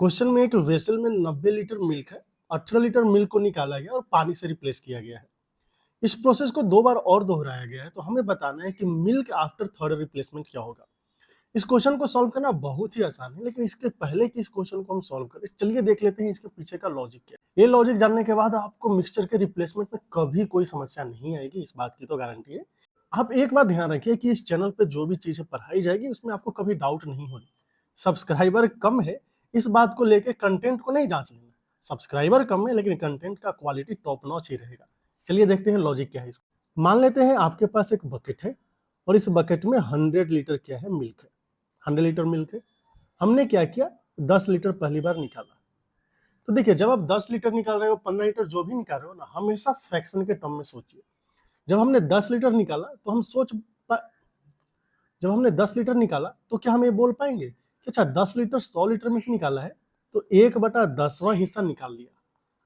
Question में एक vessel में 90 लीटर मिल्क है। 18 लीटर मिल्क को निकाला गया और पानी से रिप्लेस किया गया है। इस प्रोसेस को 2 बार और दोहराया गया है, तो हमें बताना है कि मिल्क आफ्टर थर्ड रिप्लेसमेंट क्या होगा। इस क्वेश्चन को सॉल्व करना बहुत ही आसान है, लेकिन इसके पहले कि इस क्वेश्चन को हम सॉल्व करें, चलिए देख लेते हैं इसके पीछे का लॉजिक क्या है। ये लॉजिक जानने के बाद आपको मिक्सचर के रिप्लेसमेंट में कभी कोई समस्या नहीं आएगी, इस बात की तो गारंटी है। आप एक बात ध्यान रखिए कि इस चैनल पे जो भी चीजें पढ़ाई जाएगी उसमें आपको कभी डाउट नहीं होगी। सब्सक्राइबर कम है, इस बात को लेके कंटेंट को नहीं जांच लेना। सब्सक्राइबर कम है लेकिन कंटेंट का क्वालिटी टॉप नॉच ही रहेगा। चलिए देखते हैं लॉजिक क्या है इसका। मान लेते हैं आपके पास एक बकेट है और इस बकेट में 100 लीटर क्या है, मिल्क है। 100 लीटर मिल्क है। हमने क्या किया, 10 लीटर पहली बार निकाला। तो देखिए, जब आप 10 लीटर निकाल रहे हो, 15 लीटर जो भी निकाल रहे हो ना, हमेशा फ्रैक्शन के टर्म में सोचिए। जब हमने 10 लीटर निकाला तो हम जब हमने 10 लीटर निकाला तो क्या हम ये बोल पाएंगे कि अच्छा 10 लीटर 100 लीटर में से निकाला है तो 1/10वां हिस्सा निकाल लिया।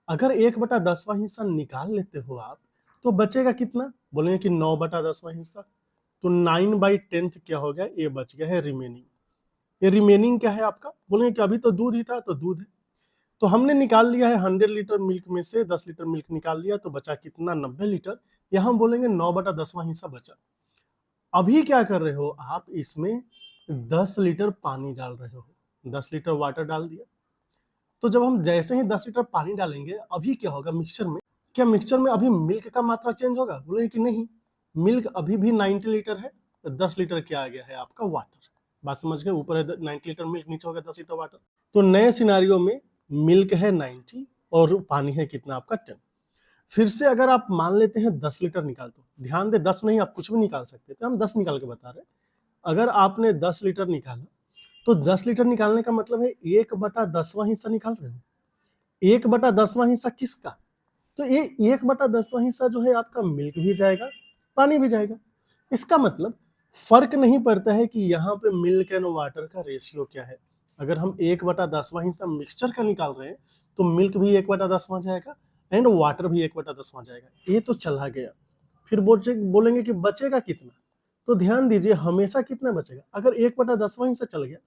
अगर 1/10वां हिस्सा निकाल लेते हो आप, तो बचेगा कितना, बोलेंगे कि 9/10वां हिस्सा। तो 9/10 क्या हो गया, ये बच गया है रिमेनिंग। ये रिमेनिंग क्या है आपका, बोलेंगे कि अभी तो दूध ही था, तो दूध है। तो हमने निकाल लिया है 100 लीटर मिल्क में से 10 लीटर मिल्क निकाल लिया, तो बचा कितना, 90 लीटर। यहाँ हम बोलेंगे 9/10वां हिस्सा बचा। अभी क्या कर रहे हो आप, इसमें 10 लीटर पानी डाल रहे हो, 10 लीटर वाटर डाल दिया। तो जब हम जैसे ही 10 लीटर पानी डालेंगे, अभी क्या होगा मिक्सचर में, क्या मिक्सचर में अभी मिल्क का मात्रा चेंज होगा, बोले कि नहीं, मिल्क अभी भी 90 लीटर है। तो 10 लीटर क्या आ गया है आपका, वाटर। बात समझ गए, ऊपर है 90 लीटर मिल्क, नीचे हो गया 10 लीटर वाटर। तो नए सिनारियो में मिल्क है 90 और पानी है कितना आपका 10। फिर से अगर आप मान लेते हैं 10 लीटर निकाल, तो ध्यान दे 10 नहीं, आप कुछ भी निकाल सकते थे, हम 10 निकाल के बता रहे हैं। अगर आपने 10 लीटर निकाला तो 10 लीटर निकालने का मतलब है 1/10वां हिस्सा निकाल रहे हो। 1/10वां हिस्सा किसका, तो ये 1/10वां हिस्सा जो है आपका मिल्क भी जाएगा, पानी भी जाएगा। इसका मतलब फर्क नहीं पड़ता है कि यहाँ पे मिल्क एंड वाटर का रेशियो क्या है। अगर हम 1/10वां हिस्सा मिक्सचर का निकाल रहे हैं तो मिल्क भी 1/10वां जाएगा एंड वाटर भी 1/10वां जाएगा। ये तो चला गया। फिर बोलेंगे कि बचेगा कितना, तो ध्यान दीजिए हमेशा कितना बचेगा, अगर 1/10वां हिस्सा चल गया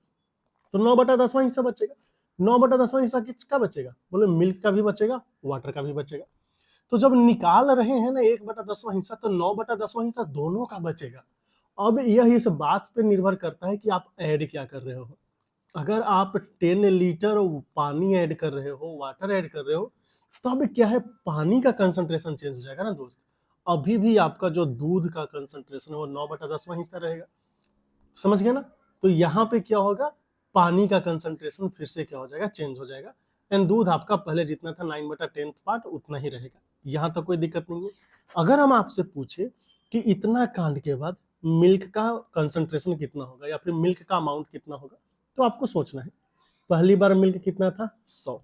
तो 9/10वां हिस्सा बचेगा। 9/10वां हिस्सा किसका बचेगा, बोले मिल्क का भी बचेगा, वाटर का भी बचेगा। तो जब निकाल रहे हैं ना 1/10वां हिस्सा, तो 9/10वां हिस्सा दोनों का बचेगा। अब यह इस बात पे निर्भर करता है कि आप ऐड क्या कर रहे हो। अगर आप 10 लीटर पानी ऐड कर रहे हो, वाटर ऐड कर रहे हो, तो अब क्या है, पानी का कंसंट्रेशन चेंज हो जाएगा ना दोस्त। अभी भी आपका जो दूध का कंसंट्रेशन है वो 9/10वां हिस्सा रहेगा। समझ गए ना। तो यहाँ पे क्या होगा, पानी का कंसंट्रेशन फिर से क्या हो जाएगा, चेंज हो जाएगा। एंड दूध आपका पहले जितना था 9/10 पार्ट उतना ही रहेगा। यहाँ तक कोई दिक्कत नहीं है। अगर हम आपसे पूछे कि इतना कांड के बाद मिल्क का कंसंट्रेशन कितना होगा या फिर मिल्क का अमाउंट कितना होगा, तो आपको सोचना है। पहली बार मिल्क कितना था, 100।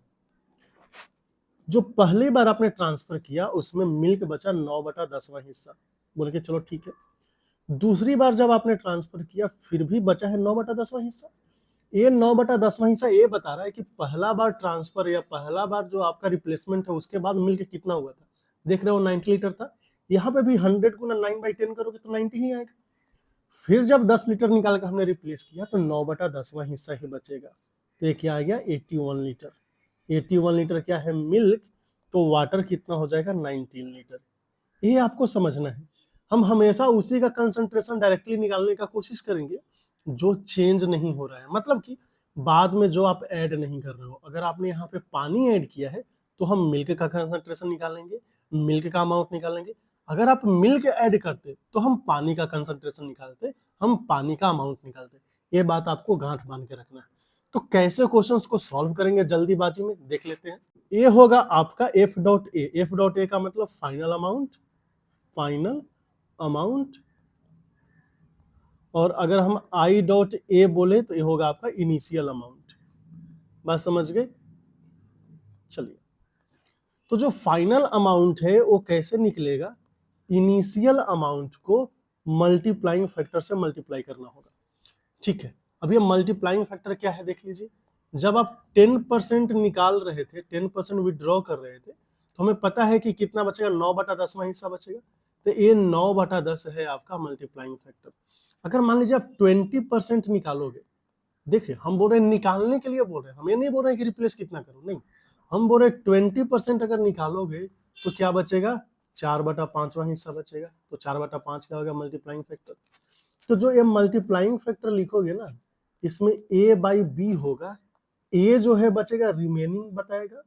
जो पहली बार आपने ट्रांसफर किया उसमें मिल्क बचा 9/10वां हिस्सा, बोल के चलो ठीक है। दूसरी बार जब आपने ट्रांसफर किया फिर भी बचा है 9/10वां हिस्सा। ये 9/10वां हिस्सा ये बता रहा है कि पहला बार ट्रांसफर या पहला बार जो आपका रिप्लेसमेंट है उसके बाद मिल्क कितना हुआ था। देख रहे हो 90 लीटर था, यहाँ पे भी 100 गुना 9/10 करोगे तो 90 ही आएगा। फिर जब 10 लीटर निकाल कर हमने रिप्लेस किया तो 9/10वां हिस्सा ही बचेगा। तो ये क्या आ गया, 81 लीटर। 81 लीटर क्या है, मिल्क। तो वाटर कितना हो जाएगा, 19 लीटर। ये आपको समझना है। हम हमेशा उसी का कंसंट्रेशन डायरेक्टली निकालने का कोशिश करेंगे जो चेंज नहीं हो रहा है, मतलब कि बाद में जो आप ऐड नहीं कर रहे हो। अगर आपने यहाँ पे पानी ऐड किया है तो हम मिल्क का कंसंट्रेशन निकालेंगे, मिल्क का अमाउंट निकालेंगे। अगर आप मिल्क ऐड करते तो हम पानी का कंसंट्रेशन निकालते, हम पानी का अमाउंट निकालते। ये बात आपको गांठ बांध के रखना है। तो कैसे क्वेश्चंस को सॉल्व करेंगे जल्दीबाजी में, देख लेते हैं। ये होगा आपका F.A। F.A का मतलब फाइनल अमाउंट, फाइनल अमाउंट। और अगर हम I.A बोले तो ये होगा आपका इनिशियल अमाउंट। बात समझ गए। चलिए, तो जो फाइनल अमाउंट है वो कैसे निकलेगा, इनिशियल अमाउंट को मल्टीप्लाइंग फैक्टर से मल्टीप्लाई करना होगा। ठीक है, अब ये मल्टीप्लाइंग फैक्टर क्या है देख लीजिए। जब आप 10% निकाल रहे थे, 10% विड्रॉ कर रहे थे, तो हमें पता है कि कितना बचेगा, 9/10वां हिस्सा बचेगा। तो ये 9/10 है आपका मल्टीप्लाइंग फैक्टर। अगर मान लीजिए आप 20% निकालोगे देखिए हम बोल रहे हैं निकालने के लिए बोल रहे हैं, हम ये नहीं बोल रहे हैं कि रिप्लेस कितना करो, नहीं, हम बोल रहे हैं 20% अगर निकालोगे तो क्या बचेगा, 4/5वां हिस्सा बचेगा। तो 4/5 क्या होगा, मल्टीप्लाइंग फैक्टर। तो जो ये मल्टीप्लाइंग फैक्टर लिखोगे ना, इसमें a बाई बी होगा, a जो है बचेगा रिमेनिंग बताएगा,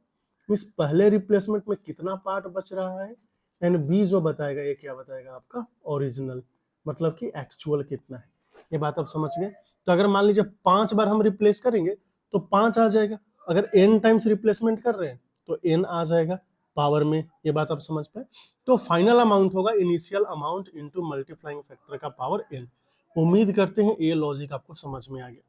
मीन्स पहले रिप्लेसमेंट में कितना पार्ट बच रहा है, एंड b जो बताएगा ये क्या बताएगा आपका ओरिजिनल, मतलब कि एक्चुअल कितना है। ये बात आप समझ गए। तो अगर मान लीजिए 5 बार हम रिप्लेस करेंगे तो 5 आ जाएगा, अगर n टाइम्स रिप्लेसमेंट कर रहे हैं तो n आ जाएगा पावर में। ये बात आप समझ पाए। तो फाइनल अमाउंट होगा initial amount into multiplying factor का पावर n। उम्मीद करते हैं ये लॉजिक आपको समझ में आ गया।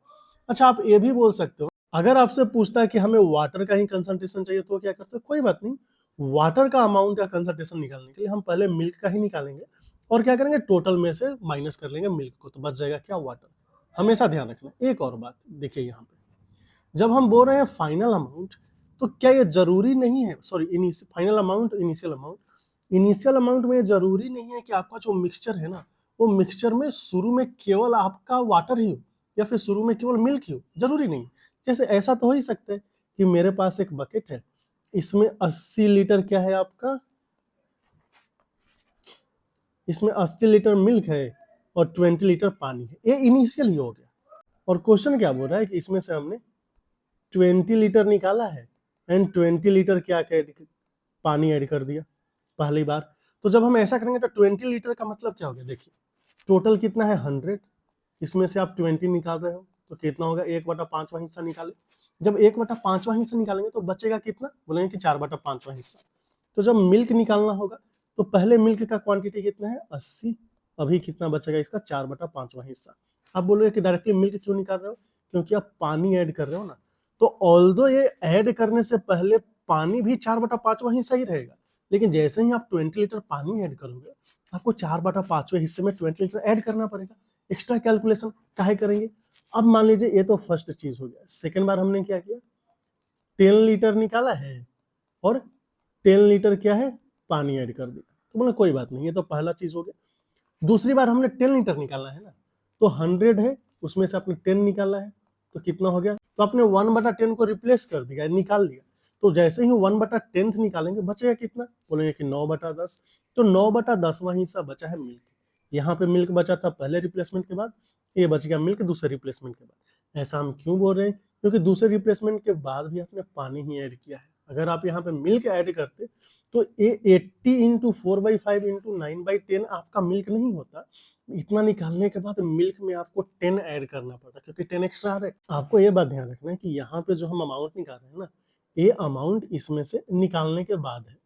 अच्छा, आप ये भी बोल सकते हो, अगर आपसे पूछता है कि हमें वाटर का ही कंसंट्रेशन चाहिए तो क्या करते हो, कोई बात नहीं, वाटर का अमाउंट का कंसंट्रेशन निकालने के लिए हम पहले मिल्क का ही निकालेंगे और क्या करेंगे, टोटल में से माइनस कर लेंगे मिल्क को, तो बच जाएगा क्या, वाटर। हमेशा ध्यान रखना। एक और बात देखिए, यहाँ पे जब हम बोल रहे हैं फाइनल अमाउंट, तो क्या ये जरूरी नहीं है, sorry, final amount, initial amount में ये जरूरी नहीं है कि आपका जो मिक्सचर है ना, वो मिक्सचर में शुरू में केवल आपका वाटर ही हो या फिर शुरू में केवल मिल्क ही हो, जरूरी नहीं। जैसे ऐसा तो हो ही सकता है कि मेरे पास एक बकेट है, इसमें 80 लीटर क्या है आपका, इसमें 80 लीटर मिल्क है और 20 लीटर पानी है, ये इनिशियल ही हो गया। और क्वेश्चन क्या बोल रहा है कि इसमें से हमने 20 लीटर निकाला है एंड 20 लीटर क्या पानी ऐड कर दिया पहली बार। तो जब हम ऐसा करेंगे तो 20 लीटर का मतलब क्या हो गया, देखिए टोटल कितना है 100, इसमें से आप 20 निकाल रहे हो तो कितना होगा, 1/5वां हिस्सा निकाले। जब 1/5वां हिस्सा निकालेंगे तो बचेगा कितना, बोलेंगे कि 4/5वां हिस्सा। तो जब मिल्क निकालना होगा तो पहले मिल्क का क्वांटिटी कितना है 80, अभी कितना बचेगा इसका 4/5वां हिस्सा। आप बोलोगे कि डायरेक्टली मिल्क क्यों निकाल रहे हो, क्योंकि आप पानी ऐड कर रहे हो ना। तो ऑल्दो ये ऐड करने से पहले पानी भी 4/5वां हिस्सा ही रहेगा, लेकिन जैसे ही आप 20 लीटर पानी ऐड करोगे आपको 4/5वें हिस्से में 20 लीटर ऐड करना पड़ेगा। एक्स्ट्रा कैलकुलेशन काहे करेंगे। अब मान लीजिए ये तो फर्स्ट चीज हो गया। सेकेंड बार हमने क्या किया, 10 लीटर निकाला है और 10 लीटर क्या है, पानी ऐड कर दिया, तो बोला कोई बात नहीं, ये तो पहला चीज हो गया। दूसरी बार हमने 10 लीटर निकालना है ना, तो 100 है, उसमें से आपने 10 निकाला है, तो कितना हो गया, तो आपने 1/10 को रिप्लेस कर दिया, निकाल लिया। तो जैसे ही 1/10 निकालेंगे बचेगा कितना, बोलेंगे कि 9/10। तो 9/10वां हिस्सा बचा है मिल्क। यहाँ पे मिल्क बचा था पहले रिप्लेसमेंट के बाद, ये बच गया मिल्क दूसरे रिप्लेसमेंट के बाद। ऐसा हम क्यों बोल रहे हैं, क्योंकि दूसरे रिप्लेसमेंट के बाद भी आपने पानी ही ऐड किया है। अगर आप यहाँ पे मिल्क ऐड करते तो ये 80 इंटू 4/5 इंटू 9/10 आपका मिल्क नहीं होता। इतना निकालने के बाद मिल्क में आपको 10 ऐड करना पड़ता, क्योंकि 10 एक्स्ट्रा आ रहा है। आपको ये बात ध्यान रखना है कि यहाँ पे जो हम अमाउंट निकाल रहे हैं ना, ये अमाउंट इसमें से निकालने के बाद है।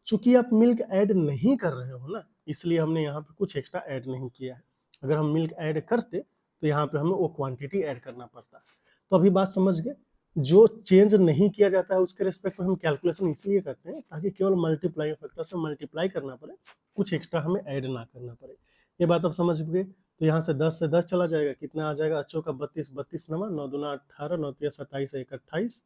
चूंकि आप मिल्क ऐड नहीं कर रहे हो ना, इसलिए हमने यहाँ पे कुछ एक्स्ट्रा ऐड नहीं किया है। अगर हम मिल्क ऐड करते तो यहाँ पे हमें वो क्वांटिटी ऐड करना पड़ता। तो अभी बात समझ गए। जो चेंज नहीं किया जाता है उसके रिस्पेक्ट में हम कैलकुलेशन इसलिए करते हैं ताकि केवल मल्टीप्लाई फैक्टर से मल्टीप्लाई करना पड़े, कुछ एक्स्ट्रा हमें ऐड ना करना पड़े। ये बात आप समझ गए। तो यहाँ से 10 से 10 चला जाएगा, कितना आ जाएगा, अच्छों का 32, 32 नवा 9 दूना 18, 9 तिया 27, 1 28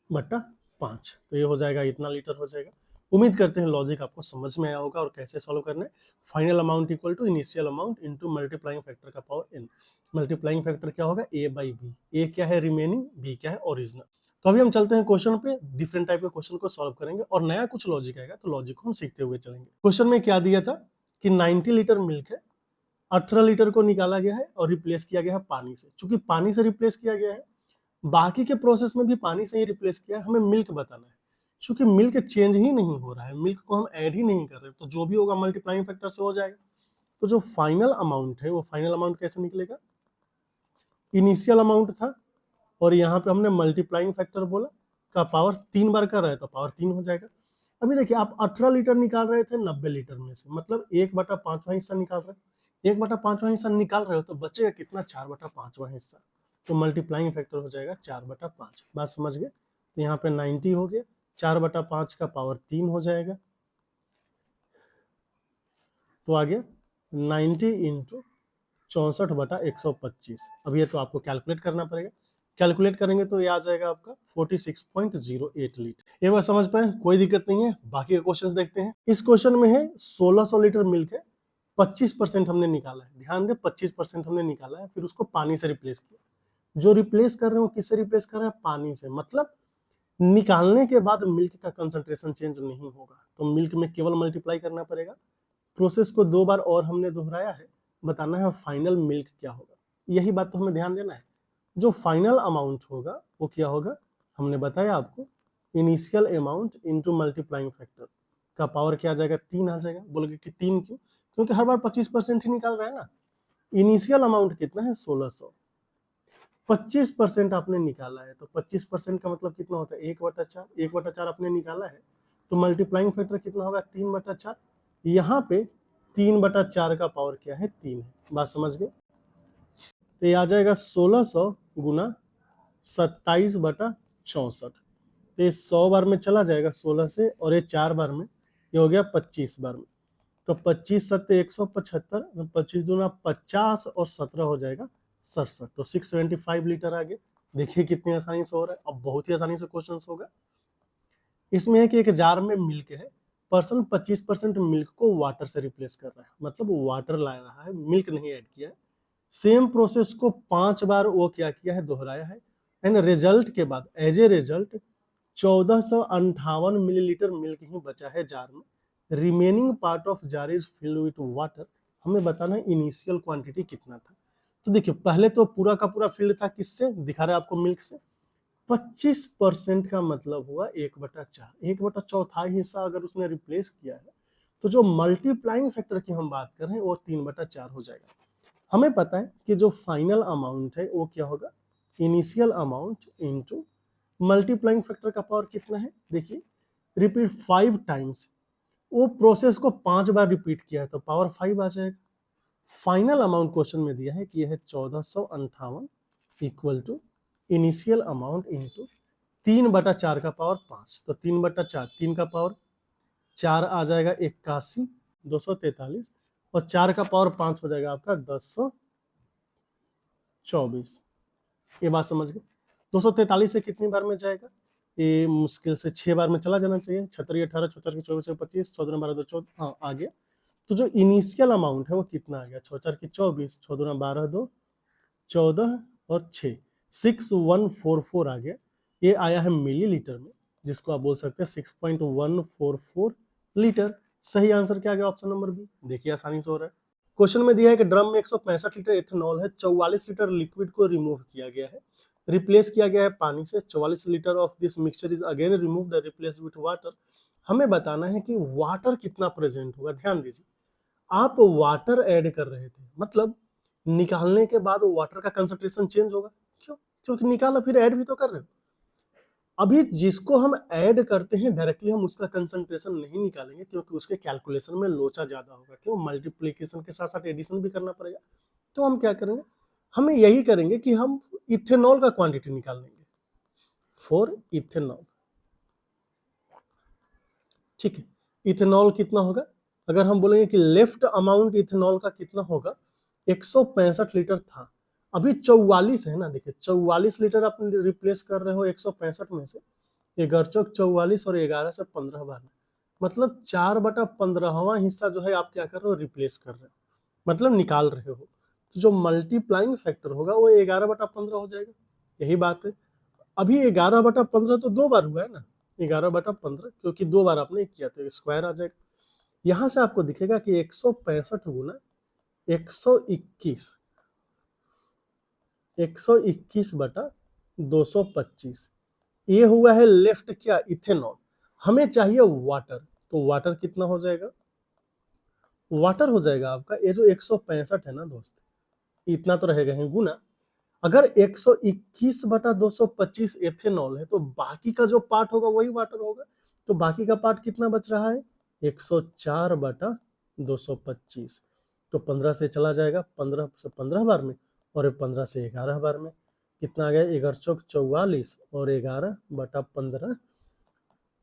बट्टा 5, तो ये हो जाएगा, इतना लीटर हो जाएगा। उम्मीद करते हैं लॉजिक आपको समझ में आया होगा और कैसे सॉल्व करना है। Final amount equal to initial amount into multiplying factor का पावर n। मल्टीप्लाइंग फैक्टर क्या होगा, a बाई बी, a क्या है रिमेनिंग, b क्या है ओरिजिनल। तो अभी हम चलते हैं क्वेश्चन पे, डिफरेंट टाइप के क्वेश्चन को सॉल्व करेंगे और नया कुछ लॉजिक आएगा तो लॉजिक को हम सीखते हुए चलेंगे। क्वेश्चन में क्या दिया था कि 90 लीटर मिल्क है, 18 लीटर को निकाला गया है और रिप्लेस किया गया है पानी से। चूंकि पानी से रिप्लेस किया गया है, बाकी के प्रोसेस में भी पानी से ही रिप्लेस किया है, हमें मिल्क बताना है। क्योंकि मिल्क चेंज ही नहीं हो रहा है, मिल्क को हम ऐड ही नहीं कर रहे, तो जो भी होगा मल्टीप्लाइंग फैक्टर से हो जाएगा। तो जो फाइनल अमाउंट है वो फाइनल अमाउंट कैसे निकलेगा, इनिशियल अमाउंट था और यहाँ पे हमने मल्टीप्लाइंग फैक्टर बोला का पावर 3 बार कर रहे हैं तो पावर 3 हो जाएगा। अभी देखिए आप 18 लीटर निकाल रहे थे 90 लीटर में से, मतलब 1/5वां हिस्सा निकाल रहे हैं। 1/5वां हिस्सा निकाल रहे हो तो बचेगा कितना, 4/5वां हिस्सा। तो मल्टीप्लाइंग फैक्टर हो जाएगा 4/5। बात समझ गए। तो यहाँ पे 90 हो गया, 4/5 का पावर 3 हो जाएगा, तो आ गया 90 इंटू 64/125। अब ये तो आपको कैलकुलेट करना पड़ेगा। कैलकुलेट करेंगे तो ये आ जाएगा आपका 46.08 लीटर। ये बात समझ पाए, कोई दिक्कत नहीं है। बाकी के क्वेश्चंस देखते हैं। इस क्वेश्चन में है 1600 लीटर मिल्क है 25% हमने निकाला है, ध्यान दें 25% हमने निकाला है, फिर उसको पानी से रिप्लेस किया। जो रिप्लेस कर रहे हो किससे रिप्लेस कर रहे हैं? पानी से। मतलब निकालने के बाद मिल्क का कंसंट्रेशन चेंज नहीं होगा, तो मिल्क में केवल मल्टीप्लाई करना पड़ेगा। प्रोसेस को 2 बार और हमने दोहराया है, बताना है फाइनल मिल्क क्या होगा। यही बात तो हमें ध्यान देना है। जो फाइनल अमाउंट होगा वो क्या होगा, हमने बताया आपको, initial amount into multiplying factor का पावर क्या आ जाएगा? 3 आ जाएगा। बोलोगे कि 3 क्यों? क्योंकि हर बार 25% ही निकाल रहा है ना। इनिशियल अमाउंट कितना है? 1600। 25% आपने निकाला है, तो 25% का मतलब कितना होता है? 1/4। 1/4 आपने निकाला है, तो मल्टीप्लाइंग फैक्टर कितना होगा? 3/4। यहाँ पे 3/4 का पावर क्या है? 3 है। बात समझ गए? तो ये आ जाएगा 1600 गुना 27/64। तो ये 100 बार में चला जाएगा 16 से, और ये 4 बार में, ये हो गया 25 बार में। तो 25 सत्ते 175, 25 दूना 50 और 17 हो जाएगा 67। तो 675 लीटर आ गया। देखिए कितनी आसानी से हो रहा है। अब बहुत ही आसानी से क्वेश्चन होगा। इसमें है कि एक जार में मिल्क है, पर्सन 25% मिल्क को वाटर से रिप्लेस कर रहा है, मतलब वाटर ला रहा है, मिल्क नहीं ऐड किया है। सेम प्रोसेस को 5 बार वो क्या किया है? दोहराया है। एंड रिजल्ट के बाद as a result 1458 millilitre milk ही बचा है जार में। Remaining part of jar is filled with water. हमें बताना है इनिशियल क्वांटिटी कितना था। तो देखिए पहले तो पूरा का पूरा फिल्ड था, किससे दिखा रहा है आपको? मिल्क से। 25% का मतलब हुआ 1/4। 1/4 हिस्सा अगर उसने रिप्लेस किया है, तो जो मल्टीप्लाइंग फैक्टर की हम बात कर रहे हैं वो 3/4 हो जाएगा। हमें पता है कि जो फाइनल अमाउंट है वो क्या होगा? Initial amount into multiplying factor का पावर कितना है? देखिए रिपीट 5 टाइम्स, वो प्रोसेस को 5 बार रिपीट किया है, तो पावर 5 आ जाएगा। फाइनल अमाउंट क्वेश्चन में दिया है कि यह है 1458 equal to initial amount into 3/4 का पावर 5। तो 3/4, 3 का पावर 4 आ जाएगा 81, 243, और 4 का पावर 5 हो जाएगा आपका 1024। ये बात समझ गए? 243 से कितनी बार में जाएगा? ये मुश्किल से 6 बार में चला जाना चाहिए। 6 18, 4 24, 25, 14 12 2 14, हाँ आ गया। तो जो इनिशियल अमाउंट है वो कितना आ गया? 6 24, 14 12 2 14 और 6, 6144 आ गया। ये आया है मिलीलीटर में, जिसको आप बोल सकते हैं 6.144 लीटर। सही आंसर क्या आ गया? Option number B. देखिए आसानी से हो रहा है। क्वेश्चन में दिया है कि ड्रम में 165 लीटर एथेनॉल है, 44 लीटर लिक्विड को रिमूव किया गया है, रिप्लेस किया गया है पानी से। 44 litre of this mixture is again removed and replaced with water. हमें बताना है कि वाटर कितना प्रेजेंट होगा। ध्यान दीजिए, आप वाटर ऐड कर रहे थे, मतलब निकालने के बाद वाटर का कंसंट्रेशन चेंज होगा। क्यों? क्योंकि निकाला फिर ऐड भी तो कर रहे हो। अभी जिसको हम ऐड करते हैं डायरेक्टली हम उसका कंसंट्रेशन नहीं निकालेंगे, क्योंकि उसके कैलकुलेशन में लोचा ज्यादा होगा। क्यों? मल्टीप्लीकेशन के साथ साथ एडिशन भी करना पड़ेगा। तो हम क्या करेंगे? हमें यही करेंगे कि हम इथेनॉल का क्वांटिटी निकाल लेंगे फॉर इथेनॉल। ठीक है, इथेनॉल कितना होगा? अगर हम बोलेंगे कि लेफ्ट अमाउंट इथेनॉल का कितना होगा, 165 लीटर था, अभी 44 है ना। देखिए 44 लीटर आप रिप्लेस कर रहे हो 165 में से, 11/44 और 11 से 15 बार में, मतलब 4/15वां हिस्सा जो है आप क्या कर रहे हो? रिप्लेस कर रहे हो, मतलब निकाल रहे हो। तो जो मल्टीप्लाइंग फैक्टर होगा वो 11/15 हो जाएगा। यही बात है। अभी 11/15 तो 2 बार हुआ है ना, 11/15, क्योंकि 2 बार आपने किया तो स्क्वायर आ जाएगा। यहां से आपको दिखेगा कि 165 गुना 121, 121/225, ये हुआ है लेफ्ट क्या? इथेनॉल। हमें चाहिए वाटर, तो वाटर कितना हो जाएगा? वाटर हो जाएगा आपका ये जो 165 है ना दोस्त, इतना तो रहेगा ही गुना। अगर 121/225 एथेनॉल है, तो बाकी का जो पार्ट होगा वही वाटर होगा। तो बाकी का पार्ट कितना बच रहा है? 104/225। तो 15 से चला जाएगा, 15 से 15 बार में, और 15 से 11 बार में। कितना आ गया? 11 चौक 44 और 11/15।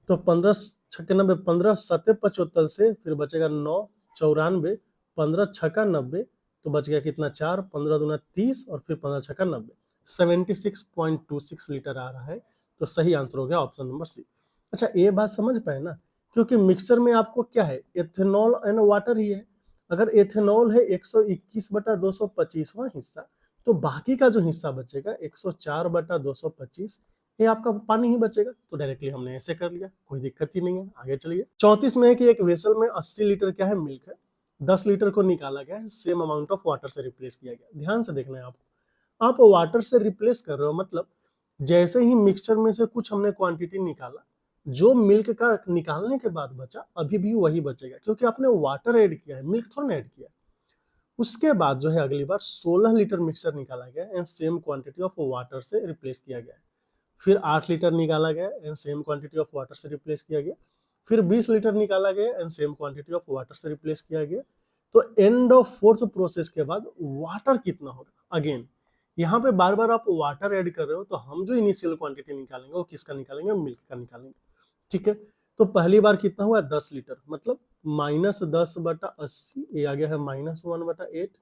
तो 15 छक्के 90, 15 सत्ते 75 से फिर बचेगा 9 94, 15 छक्का 90, तो बच गया कितना? 4, 15 दूना 30 और फिर 15 छक्का 90, 76.26 लीटर आ रहा है। तो सही आंसर हो गया ऑप्शन नंबर सी। अच्छा ये बात समझ पाए ना, क्योंकि मिक्सचर में आपको क्या है? एथेनॉल एंड वाटर ही है, अगर एथेनॉल है 121/225वां हिस्सा, तो बाकी का जो हिस्सा बचेगा 104/225, ये आपका पानी ही बचेगा। तो डायरेक्टली हमने ऐसे कर लिया, कोई दिक्कत ही नहीं है। आगे चलिए। 34 में है कि एक वेसल में 80 लीटर क्या है, मिल्क है। 10 लीटर को निकाला गया है, सेम अमाउंट ऑफ वाटर से रिप्लेस किया गया। ध्यान से देखना है आपको, आप वाटर से रिप्लेस कर रहे हो, मतलब जैसे ही मिक्सचर में से कुछ हमने क्वांटिटी निकाला, जो मिल्क का निकालने के बाद बचा अभी भी वही बचेगा, क्योंकि आपने वाटर ऐड किया है, मिल्क थोड़ा ऐड किया है। उसके बाद जो है अगली बार 16 लीटर मिक्सचर निकाला गया and same quantity of water से रिप्लेस किया गया है। फिर 8 लीटर निकाला गया and same quantity of water से रिप्लेस किया गया। फिर 20 लीटर निकाला गया and same quantity of water से रिप्लेस किया गया। तो एंड ऑफ फोर्थ प्रोसेस के बाद वाटर कितना होगा, अगेन यहाँ पे बार बार आप वाटर ऐड कर रहे हो, तो हम जो इनिशियल क्वांटिटी निकालेंगे वो किसका निकालेंगे, मिल्क का निकालेंगे। ठीक है, तो पहली बार कितना हुआ, 10 लीटर, मतलब -10/80, ये आ गया है -1/8।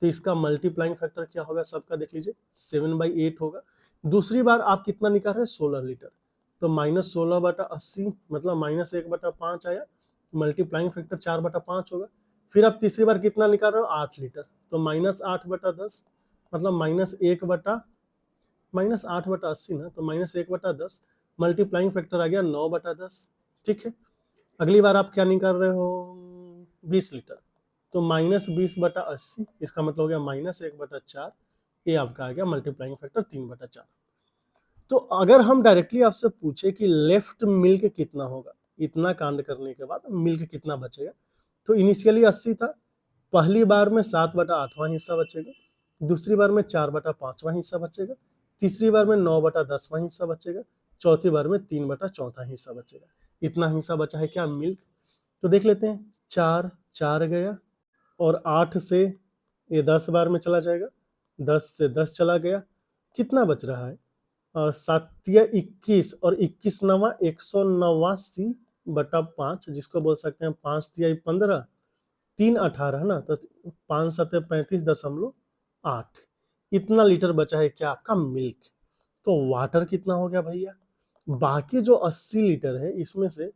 तो इसका मल्टीप्लाइंग फैक्टर क्या होगा सबका, देख लीजिए 7/8 होगा। दूसरी बार आप कितना निकाल रहे हैं, 16 लीटर, तो -16/80 मतलब -1/5 आया, मल्टीप्लाइंग फैक्टर 4/5 होगा। फिर आप तीसरी बार कितना निकाल रहे हो, 8 लीटर, तो -8/10 मतलब -8/80 ना, तो -1/10, मल्टीप्लाइंग फैक्टर आ गया 9/10। ठीक है, अगली बार आप क्या निकाल रहे हो, 20 लीटर, तो -20/80, इसका मतलब हो गया -1/4, ये आपका आ गया मल्टीप्लाइंग फैक्टर 3/4। तो अगर हम डायरेक्टली आपसे पूछे कि लेफ्ट मिल्क कितना होगा, इतना कांड करने के बाद मिल्क कितना बचेगा, तो इनिशियली 80 था, पहली बार में 7/8वां हिस्सा बचेगा, दूसरी बार में 4/5वां हिस्सा बचेगा, तीसरी बार में 9/10वां हिस्सा बचेगा, चौथी बार में 3/4 हिस्सा बचेगा। इतना हिस्सा बचा है क्या, मिल्क। तो देख लेते हैं, 4 4 गया, और 8 से ये 10 बार में चला जाएगा, 10 से 10 चला गया, कितना बच रहा है, 7×21 और 21 नवा 189/5, जिसको बोल सकते हैं 5×15, 3×18 है ना, तो 5×7 = 35.8, इतना लीटर बचा है क्या, आपका मिल्क। तो वाटर कितना हो गया भैया, बाकी जो 80 लीटर है इसमें से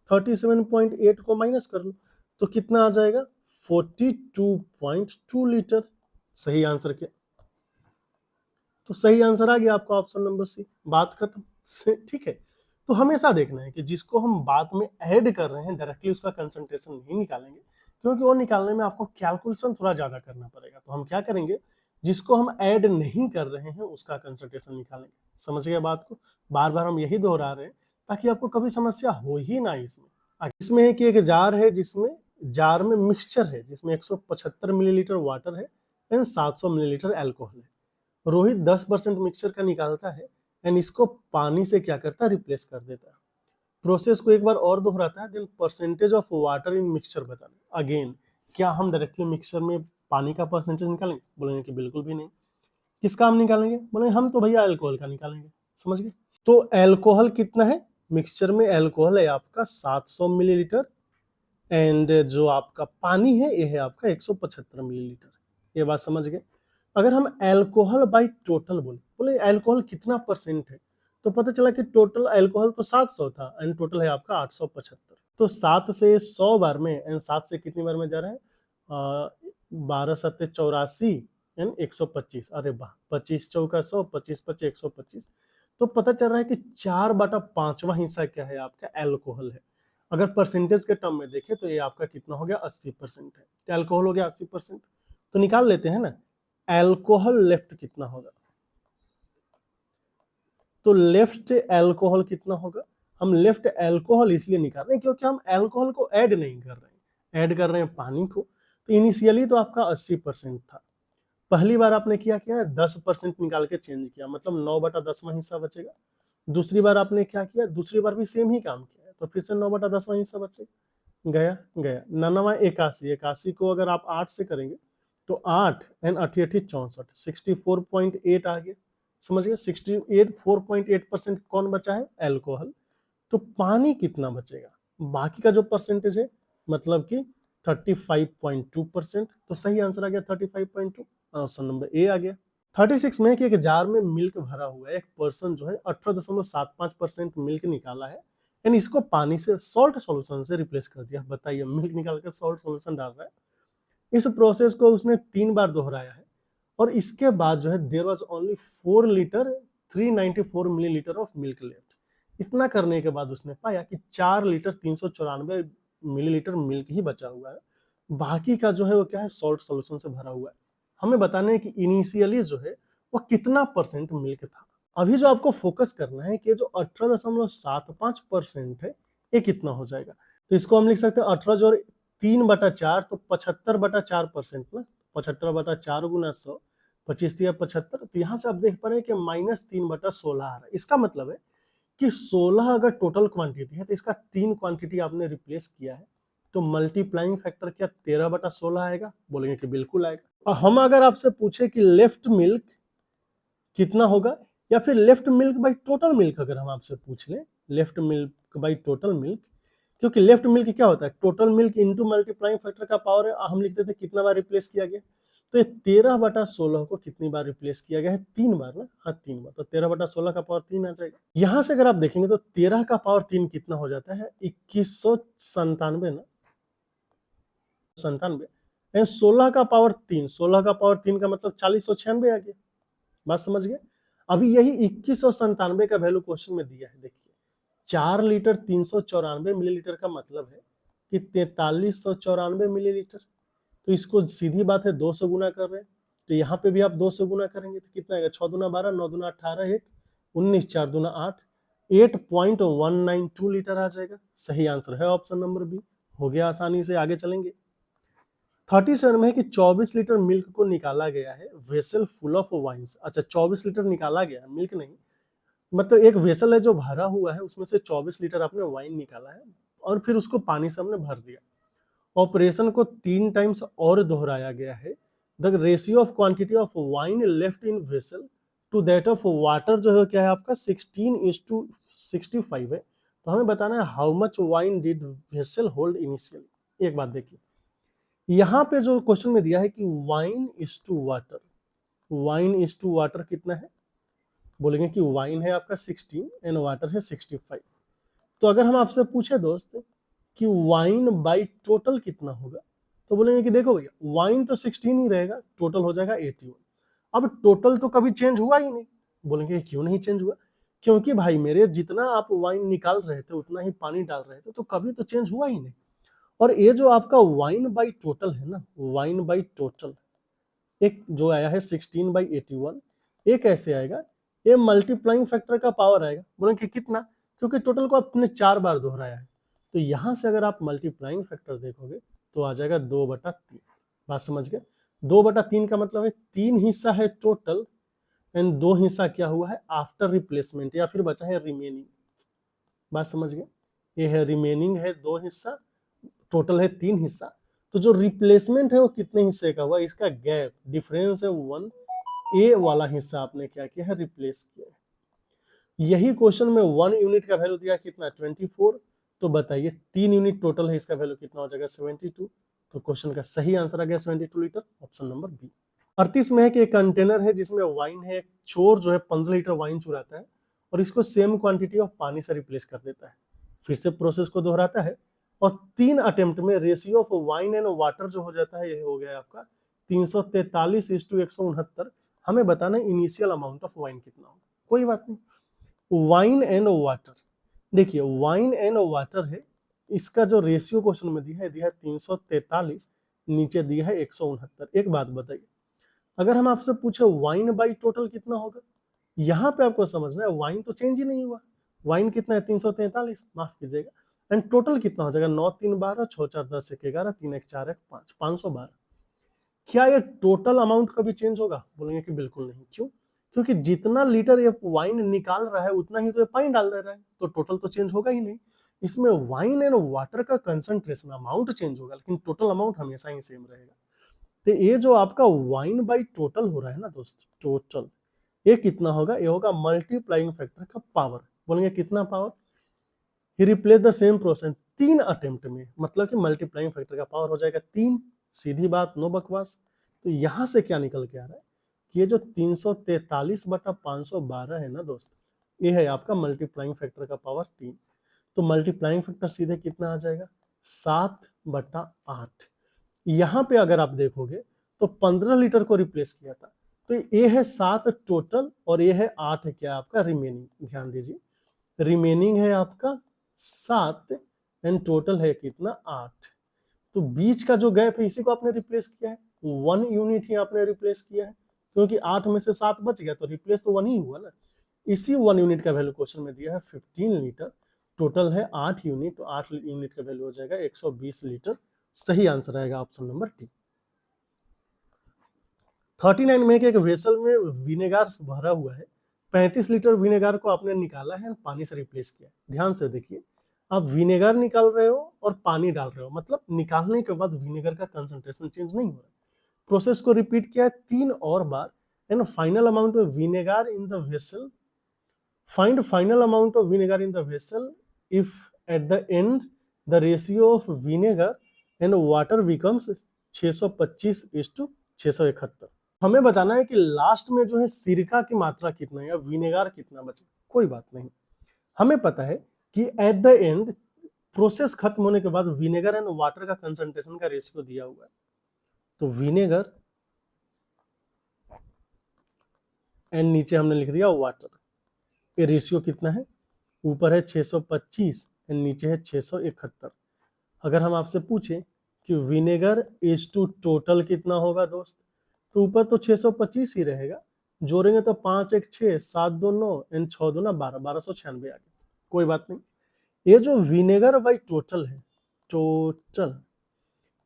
37.8 को माइनस कर लो, तो कितना आ जाएगा, 42.2 लीटर। सही आंसर क्या, तो सही आंसर आ गया आपका ऑप्शन नंबर सी, बात खत्म। ठीक है, तो हमेशा देखना है कि जिसको हम बाद में ऐड कर रहे हैं डायरेक्टली उसका कंसंट्रेशन नहीं निकालेंगे, क्योंकि वो निकालने में आपको कैलकुलेशन थोड़ा ज्यादा करना पड़ेगा। तो हम क्या करेंगे, जिसको हम ऐड नहीं कर रहे हैं उसका कंसंट्रेशन निकालेंगे। समझ गए बात को, बार बार हम यही दोहरा रहे हैं ताकि आपको कभी समस्या हो ही ना इसमें। इसमें है कि एक जार है, जिसमें जार में मिक्सचर है, जिसमें 175 मिलीलीटर वाटर है एंड 700 मिलीलीटर एल्कोहल है। रोहित 10% मिक्सचर का निकालता है एंड इसको पानी से क्या करता है, रिप्लेस कर देता है। प्रोसेस को एक बार और दोहराता है, then percentage of water in mixture बताना। अगेन क्या हम डायरेक्टली मिक्सचर में पानी का परसेंटेज निकालेंगे, बोलेंगे कि बिल्कुल भी नहीं। किसका हम निकालेंगे, बोलेंगे हम तो भैया अल्कोहल का निकालेंगे। समझ गए, तो अल्कोहल कितना है, मिक्सचर में अल्कोहल है आपका 700 मिलीलीटर एंड जो आपका पानी है ये है आपका 175 मिलीलीटर। ये बात समझ गए। अगर हम अल्कोहल बाई टोटल बोले अल्कोहल कितना परसेंट है, तो पता चला कि टोटल अल्कोहल तो 700 था एंड टोटल है आपका 875। तो 7 से 100 बार में एंड 7 से कितनी बार में जा रहा है, 12×7 = 84 एंड 125, अरे वाह, 25×4 = 100, 25×5 = 125। तो पता चल रहा है कि 4/5वां हिस्सा क्या है, आपका अल्कोहल है। अगर परसेंटेज के टर्म में देखें तो ये आपका कितना हो गया, 80% है। तो अल्कोहल हो गया 80%, तो निकाल लेते हैं ना, अल्कोहल लेफ्ट कितना होगा, तो लेफ्ट अल्कोहल कितना होगा। हम लेफ्ट अल्कोहल इसलिए निकाल रहे हैं क्योंकि हम अल्कोहल को ऐड नहीं कर रहे हैं, ऐड कर रहे हैं पानी को। तो इनिशियली तो आपका 80% था, पहली बार आपने क्या किया, 10% निकाल के चेंज किया, मतलब 9/10वां हिस्सा बचेगा। दूसरी बार आपने क्या किया, दूसरी बार भी सेम ही काम किया, तो फिर से 9/10वां हिस्सा बचेगा, गया गया। 9×81, 81 को अगर आप 8 से करेंगे तो 8 एंड 88 64, 64.8 आ गया। समझ गए, 68 4.8% कौन बचा है, अल्कोहल। तो पानी कितना बचेगा, बाकी का जो परसेंटेज है, मतलब कि 35.2%। तो सही आंसर आ गया 35.2, ऑप्शन नंबर ए आ गया। 36 में कि एक जार में मिल्क भरा हुआ है, एक पर्सन जो है 18.75% मिल्क निकाला है एंड इसको पानी से सॉल्ट सॉल्यूशन से रिप्लेस कर दिया। बताइए, मिल्क निकाल कर सॉल्ट सॉल्यूशन डाल रहा है, इस प्रोसेस को उसने 3 बार दोहराया है और इसके बाद जो है there was only 4 litre 394 millilitre of milk left. इतना करने के बाद उसने पाया कि 4 लीटर 394 मिलीलीटर मिल्क ही बचा हुआ है, बाकी का जो है वो क्या है, सॉल्ट सॉल्यूशन से भरा हुआ है। हमें बताना है कि इनिशियली जो है वो कितना परसेंट मिल्क था। अभी जो आपको फोकस करना है कि जो 18.75% है ये कितना हो जाएगा। तो इसको हम लिख सकते हैं 18 जो 3/4 तो 75/4% ना, 75/4 गुना 100, 25 या 75। तो यहाँ से आप देख पा रहे हैं कि -3/16 आ रहा है। इसका मतलब है कि 16 अगर टोटल क्वांटिटी है तो इसका 3 क्वांटिटी आपने रिप्लेस किया है, तो मल्टीप्लाइंग फैक्टर क्या 13/16 आएगा? बोलेंगे कि बिल्कुल आएगा। और हम अगर आपसे पूछे कि लेफ्ट मिल्क कितना होगा, या फिर left milk by total milk अगर हम आपसे पूछ लें, left milk by total milk, क्योंकि लेफ्ट मिल्क क्या होता है, total milk into multiplying factor का पावर है। हम लिखते थे कितना बार रिप्लेस किया गया, तो ये 13/16 को कितनी बार रिप्लेस किया गया है? 3 बार ना, हाँ 3 बार, तो 13/16 का पावर 3 आ जाएगा। यहाँ से अगर आप देखेंगे तो 13 का पावर 3 कितना हो जाता है? 2197 ना, 97। 16 का पावर 3, 16 का पावर 3 का मतलब 4096 आ गया। बात समझ गए? अभी यही 2197 का वैल्यू क्वेश्चन में दिया है। देखिए 4 लीटर 394 मिलीलीटर का मतलब है कि 4394 मिलीलीटर। तो इसको सीधी बात है 2 से गुना कर रहे हैं, तो यहाँ पे भी आप 2 से गुना करेंगे तो कितना आएगा? 6 दूना 12, 9 दूना 18, 1 19, 4 दूना 8, 8.192 लीटर आ जाएगा। सही आंसर है ऑप्शन नंबर बी। हो गया आसानी से, आगे चलेंगे। 37 में है कि 24 लीटर मिल्क को निकाला गया है वेसल फुल ऑफ वाइन्स। अच्छा 24 लीटर निकाला गया है, मिल्क नहीं, मतलब एक वेसल है जो भरा हुआ है, उसमें से 24 लीटर आपने वाइन निकाला है और फिर उसको पानी से हमने भर दिया। ऑपरेशन को 3 टाइम्स और दोहराया गया है। The ratio of quantity of wine left in vessel to that of water जो है क्या है आपका 16:65 है। तो हमें बताना है how much wine did vessel hold initially. एक बात देखिए, यहाँ पे जो क्वेश्चन में दिया है कि wine is to water, wine is to water कितना है? बोलेंगे कि वाइन है आपका 16 एंड वाटर है 65। तो अगर हम आपसे पूछे दोस्त कि वाइन बाई टोटल कितना होगा, तो बोलेंगे कि देखो भैया वाइन तो 16 ही रहेगा, टोटल हो जाएगा 81। अब टोटल तो कभी चेंज हुआ ही नहीं। बोलेंगे क्यों नहीं चेंज हुआ? क्योंकि भाई मेरे जितना आप वाइन निकाल रहे थे उतना ही पानी डाल रहे थे, तो कभी तो चेंज हुआ ही नहीं। और ये जो आपका वाइन बाई टोटल है ना, वाइन बाई टोटल एक जो आया है 16/81, ये कैसे आएगा? ये मल्टीप्लाइंग फैक्टर का पावर आएगा। बोले कि कितना? क्योंकि टोटल को आपने 4 बार दोहराया है, तो यहां से अगर आप मल्टीप्लाइंग फैक्टर देखोगे तो आ जाएगा 2/3। बात समझ गए? 2/3 का मतलब है 3 हिस्सा है टोटल एंड 2 हिस्सा क्या हुआ है आफ्टर रिप्लेसमेंट, या फिर बचा है रिमेनिंग। बात समझ गए? ये है रिमेनिंग है 2 हिस्सा, टोटल है 3 हिस्सा। तो जो रिप्लेसमेंट है वो कितने हिस्से का हुआ? इसका गैप डिफरेंस है 1, ए वाला हिस्सा आपने क्या किया है? रिप्लेस किया है। यही क्वेश्चन में 1 यूनिट का वैल्यू दिया कितना? 24। तो बताइए 3 यूनिट टोटल है, इसका वैल्यू कितना हो जाएगा? 72। तो क्वेश्चन का सही आंसर आ गया 72 लीटर, ऑप्शन नंबर बी। 38 में है कि एक कंटेनर है जिसमें वाइन है, एक चोर जो है 15 लीटर वाइन चुराता है और इसको सेम क्वांटिटी ऑफ पानी से रिप्लेस कर देता है। फिर से प्रोसेस को दोहराता है और 3 अटेम्प्ट में ratio of wine and water जो हो जाता है, ये हो गया आपका 343:169। हमें बताना है इनिशियल अमाउंट ऑफ वाइन कितना होगा। कोई बात नहीं, वाइन एंड वाटर, देखिए वाइन एंड वाटर है, इसका जो रेशियो क्वेश्चन में दिया है 343, नीचे दिया है 169। एक बात बताइए, अगर हम आपसे पूछे वाइन बाई टोटल कितना होगा, यहाँ पे आपको समझना है वाइन तो चेंज ही नहीं हुआ। वाइन कितना है? 343, माफ कीजिएगा। एंड टोटल कितना हो जाएगा? 9 3 12, 6 4 10 1 11, 3 1 4 1 5, 512। क्या ये टोटल अमाउंट कभी चेंज होगा? बोलेंगे कि बिल्कुल नहीं। क्यों? क्योंकि जितना लीटर ये वाइन निकाल रहा है उतना ही तो ये पानी डाल दे रहा है, तो टोटल तो चेंज होगा ही नहीं। इसमें वाइन एंड वाटर का कंसंट्रेशन अमाउंट चेंज होगा, लेकिन टोटल अमाउंट हमेशा ही सेम रहेगा। तो ये जो आपका वाइन बाई टोटल हो रहा है ना दोस्त, टोटल ये कितना होगा? ये होगा मल्टीप्लाइंग फैक्टर का पावर। बोलेंगे कितना power? He replace the same process 3 attempt में, मतलब कि मल्टीप्लाइंग फैक्टर का पावर हो जाएगा 3। सीधी बात, नो बकवास। तो यहां से क्या निकल के आ रहा है कि ये जो 343/512 है ना दोस्त, ये है आपका मल्टीप्लाइंग फैक्टर का पावर 3। तो मल्टीप्लाइंग फैक्टर सीधे कितना आ जाएगा? 7/8। यहाँ पे अगर आप देखोगे तो 15 लीटर को रिप्लेस किया था। तो ये है 7 टोटल और ये है 8 क्या आपका रिमेनिंग। ध्यान दीजिए, रिमेनिंग है आपका 7 एंड टोटल है कितना 8। तो बीच का जो गैप है इसी को आपने रिप्लेस किया है, 1 यूनिट ही आपने रिप्लेस किया है, क्योंकि 8 में से 7 बच गया तो रिप्लेस तो 1 ही हुआ ना। इसी 1 यूनिट का वैल्यू क्वेश्चन में दिया है 15 लीटर, टोटल है 8 यूनिट, तो 8 यूनिट का वैल्यू हो जाएगा 120 लीटर। सही आंसर आएगा ऑप्शन नंबर डी। 39 में एक वेसल में विनेगार भरा हुआ है, 35 लीटर विनेगार को आपने निकाला है और पानी से रिप्लेस किया। ध्यान से देखिए, आप विनेगर निकाल रहे हो और पानी डाल रहे हो, मतलब निकालने के बाद विनेगर का कंसंट्रेशन चेंज नहीं हो रहा। प्रोसेस को रिपीट किया 3 और बार and final amount of vinegar in the vessel, find final amount of vinegar in the vessel if at the end the ratio of vinegar and water becomes 625:671। हमें बताना है कि लास्ट में जो है सिरका की मात्रा कितना है या विनेगर कितना बचा। कोई बात नहीं, हमें पता है कि एट द एंड प्रोसेस खत्म होने के बाद विनेगर एंड वाटर का कंसंट्रेशन का रेशियो दिया हुआ है। तो विनेगर एंड नीचे हमने लिख दिया वाटर, ये रेशियो कितना है, ऊपर है 625 एंड नीचे है 671। अगर हम आपसे पूछें कि विनेगर इज टू टोटल कितना होगा दोस्त, तो ऊपर तो 625 ही रहेगा, जोड़ेंगे तो 5 1 6 7 2 9 एंड 6 2 12 1296 आ गया। कोई बात नहीं, ये जो विनेगर बाई टोटल है, टोटल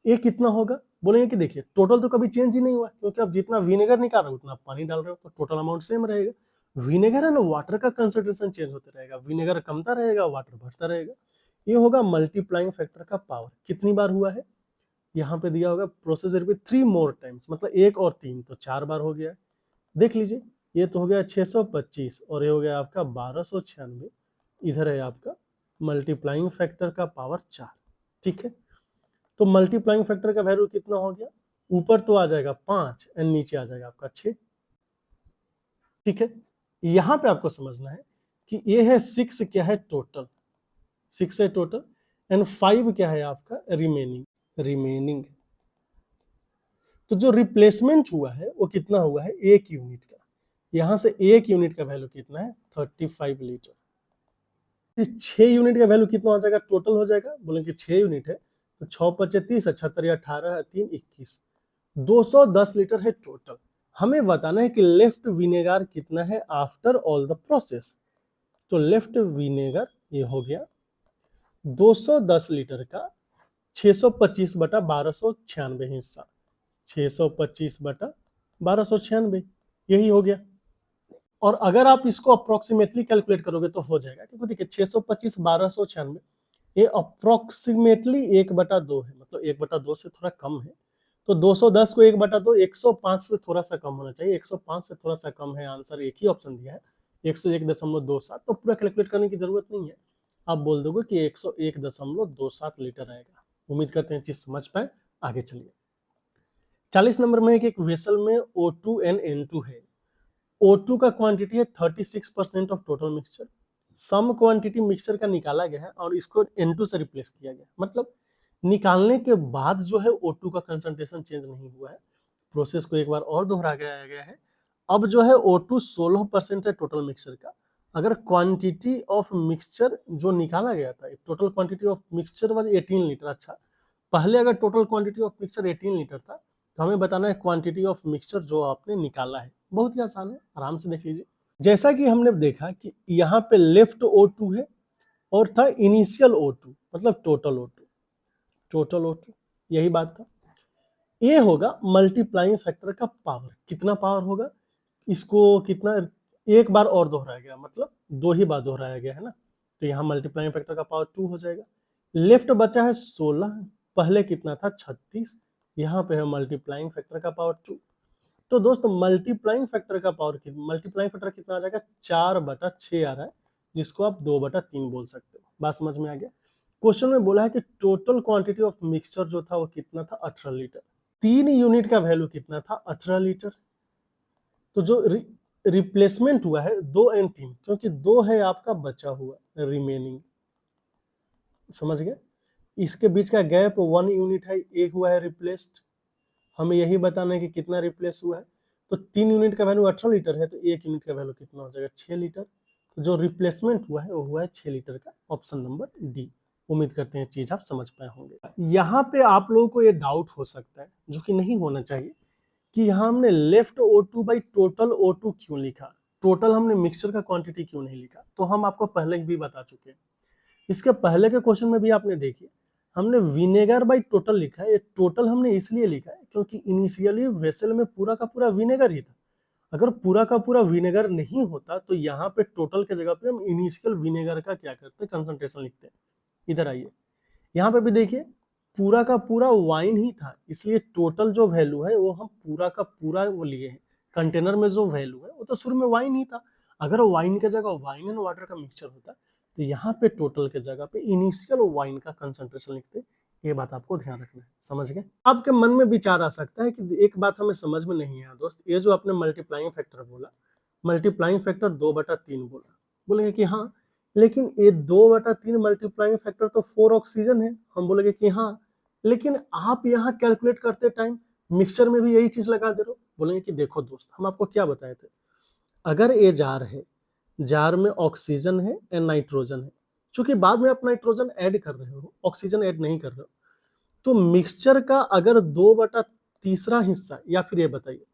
ये कितना होगा, बोलेंगे कि देखिए टोटल तो कभी चेंज ही नहीं हुआ, क्योंकि आप जितना विनेगर निकाल रहे हो उतना पानी डाल रहे हो, तो टोटल अमाउंट सेम रहेगा। विनेगर है ना, वाटर का कंसंट्रेशन चेंज होता रहेगा, विनेगर कमता रहेगा, वाटर बढ़ता रहेगा। ये होगा मल्टीप्लाइंग फैक्टर का पावर। कितनी बार हुआ है, यहाँ पे दिया होगा प्रोसेस रिपीट 3 मोर टाइम्स, मतलब 1 और 3 तो 4 बार हो गया है। देख लीजिए, ये तो हो गया 625 और ये हो गया आपका 1296, इधर है आपका मल्टीप्लाइंग फैक्टर का पावर 4। ठीक है, तो मल्टीप्लाइंग फैक्टर का वैल्यू कितना हो गया, ऊपर तो आ जाएगा 5 एंड नीचे आ जाएगा आपका 6। ठीक है, यहां पे आपको समझना है कि ये है 6 क्या है टोटल, 6 है टोटल एंड 5 क्या है आपका रिमेनिंग। तो जो रिप्लेसमेंट हुआ है वो कितना हुआ है, 1 यूनिट का। यहां से 1 यूनिट का वैल्यू कितना है 35 लीटर। 6 यूनिट का वैल्यू कितना हो जाएगा टोटल हो जाएगा, बोले कि 6 यूनिट है तो 6 5 30 76 18 3 21 210 लीटर है टोटल। हमें बताना है कि लेफ्ट विनेगर कितना है आफ्टर ऑल द प्रोसेस। तो लेफ्ट विनेगर ये हो गया 210 लीटर का 625 बटा 1296 हिस्सा, 625 बटा 1296 यही हो गया। और अगर आप इसको अप्रोक्सीमेटली कैलकुलेट करोगे तो हो जाएगा, क्योंकि देखिए 625 1296 ये अप्रोक्सीमेटली 1/2 है, मतलब 1/2 से थोड़ा कम है। तो 210 को 1/2 105 से थोड़ा सा कम होना चाहिए, 105 से थोड़ा सा कम है, आंसर एक ही ऑप्शन दिया है 101.27। तो पूरा कैलकुलेट करने की जरूरत नहीं है, आप बोल दोगे कि 101.27 लीटर आएगा। उम्मीद करते हैं चीज समझ पाए। आगे चलिए, 40 नंबर में एक वेसल में O2 एंड N2 है। O2 का क्वांटिटी है 36% of total mixture, some quantity mixture का निकाला गया है और इसको N2 से रिप्लेस किया गया, मतलब निकालने के बाद जो है O2 का कंसंट्रेशन चेंज नहीं हुआ है। प्रोसेस को एक बार और दोहराया गया है। अब जो है O2 16% है टोटल मिक्सचर का। अगर क्वांटिटी ऑफ मिक्सचर जो निकाला गया था, total quantity of mixture was 18 litre. अच्छा, पहले अगर total quantity of mixture 18 litre था तो हमें बताना है क्वांटिटी ऑफ मिक्सचर जो आपने निकाला है। बहुत ही आसान है, आराम से देख लीजिए। जैसा कि हमने देखा कि यहाँ पे लेफ्ट O2 है और था इनिशियल O2, मतलब टोटल O2 यही बात था। ये होगा मल्टीप्लाइंग फैक्टर का पावर। कितना पावर होगा, इसको कितना एक बार और दोहराया गया, मतलब 2 ही बार दोहराया गया है ना, तो यहाँ मल्टीप्लाइंग फैक्टर का पावर 2 हो जाएगा। लेफ्ट बचा है 16, पहले कितना था 36, यहाँ पे है मल्टीप्लाइंग फैक्टर का पावर 2। तो दोस्तों मल्टीप्लाइंग फैक्टर का पावर मल्टीप्लाइंग फैक्टर कितना आ जाएगा 4/6 आ रहा है, जिसको आप 2/3 बोल सकते हो। बात समझ में आ गया। क्वेश्चन में बोला है कि टोटल क्वांटिटी ऑफ मिक्सचर जो था वो कितना था 18 लीटर, 3 यूनिट का वैल्यू कितना था 18 लीटर। तो जो रिप्लेसमेंट हुआ है 2 एंड 3, क्योंकि 2 है आपका बचा हुआ रिमेनिंग, समझ गए। इसके बीच का गैप 1 यूनिट है, एक हुआ है रिप्लेस्ड। हमें यही बताना है कि कितना रिप्लेस हुआ है। तो 3 यूनिट का वैल्यू 18 लीटर है, तो 1 यूनिट का वैल्यू कितना हो जाएगा, 6 लीटर। तो जो रिप्लेसमेंट हुआ है वो हुआ है 6 लीटर का, ऑप्शन नंबर डी। उम्मीद करते हैं चीज आप समझ पाए होंगे। यहाँ पे आप लोगों को ये डाउट हो सकता है, जो कि नहीं होना चाहिए, कि यहाँ हमने left O2 by total O2 क्यों लिखा, टोटल हमने मिक्सचर का क्वांटिटी क्यों नहीं लिखा। तो हम आपको पहले ही भी बता चुके हैं। इसके पहले के क्वेश्चन में भी आपने देखिए, हमने विनेगर बाई टोटल लिखा है। ये टोटल हमने इसलिए लिखा है क्योंकि इनिशियली वेसल में पूरा का पूरा विनेगर ही था। अगर पूरा का पूरा विनेगर नहीं होता तो यहाँ पे टोटल के जगह पे हम इनिशियल विनेगर का क्या करते हैं, कंसंट्रेशन लिखते हैं। इधर आइए, यहाँ पे भी देखिए पूरा का पूरा वाइन ही था, इसलिए टोटल जो वैल्यू है वो हम पूरा का पूरा वो लिए हैं। कंटेनर में जो वैल्यू है वो तो शुरू में वाइन ही था। अगर वाइन के जगह वाइन एंड वाटर का मिक्सचर होता तो यहाँ पे टोटल के जगह पे इनिशियल वाइन का कंसंट्रेशन लिखते। ये बात आपको ध्यान रखना है, समझ गए। आपके मन में विचार आ सकता है कि एक बात हमें समझ में नहीं आया दोस्त, ये जो आपने मल्टीप्लाइंग फैक्टर बोला, मल्टीप्लाइंग फैक्टर 2/3 बोला, बोलेंगे कि हाँ, लेकिन ये 2/3 मल्टीप्लाइंग फैक्टर तो 4 ऑक्सीजन है। हम बोलेंगे कि हाँ, लेकिन आप यहाँ कैलकुलेट करते टाइम मिक्सचर में भी यही चीज लगा दे रहे हो। बोलेंगे कि देखो दोस्त, हम आपको क्या बताए थे, अगर ये जार है, जार में ऑक्सीजन है एंड नाइट्रोजन है, चूंकि बाद में आप नाइट्रोजन ऐड कर रहे हो, ऑक्सीजन ऐड नहीं कर रहे हो, तो मिक्सचर का अगर 2/3 हिस्सा, या फिर ये बताइए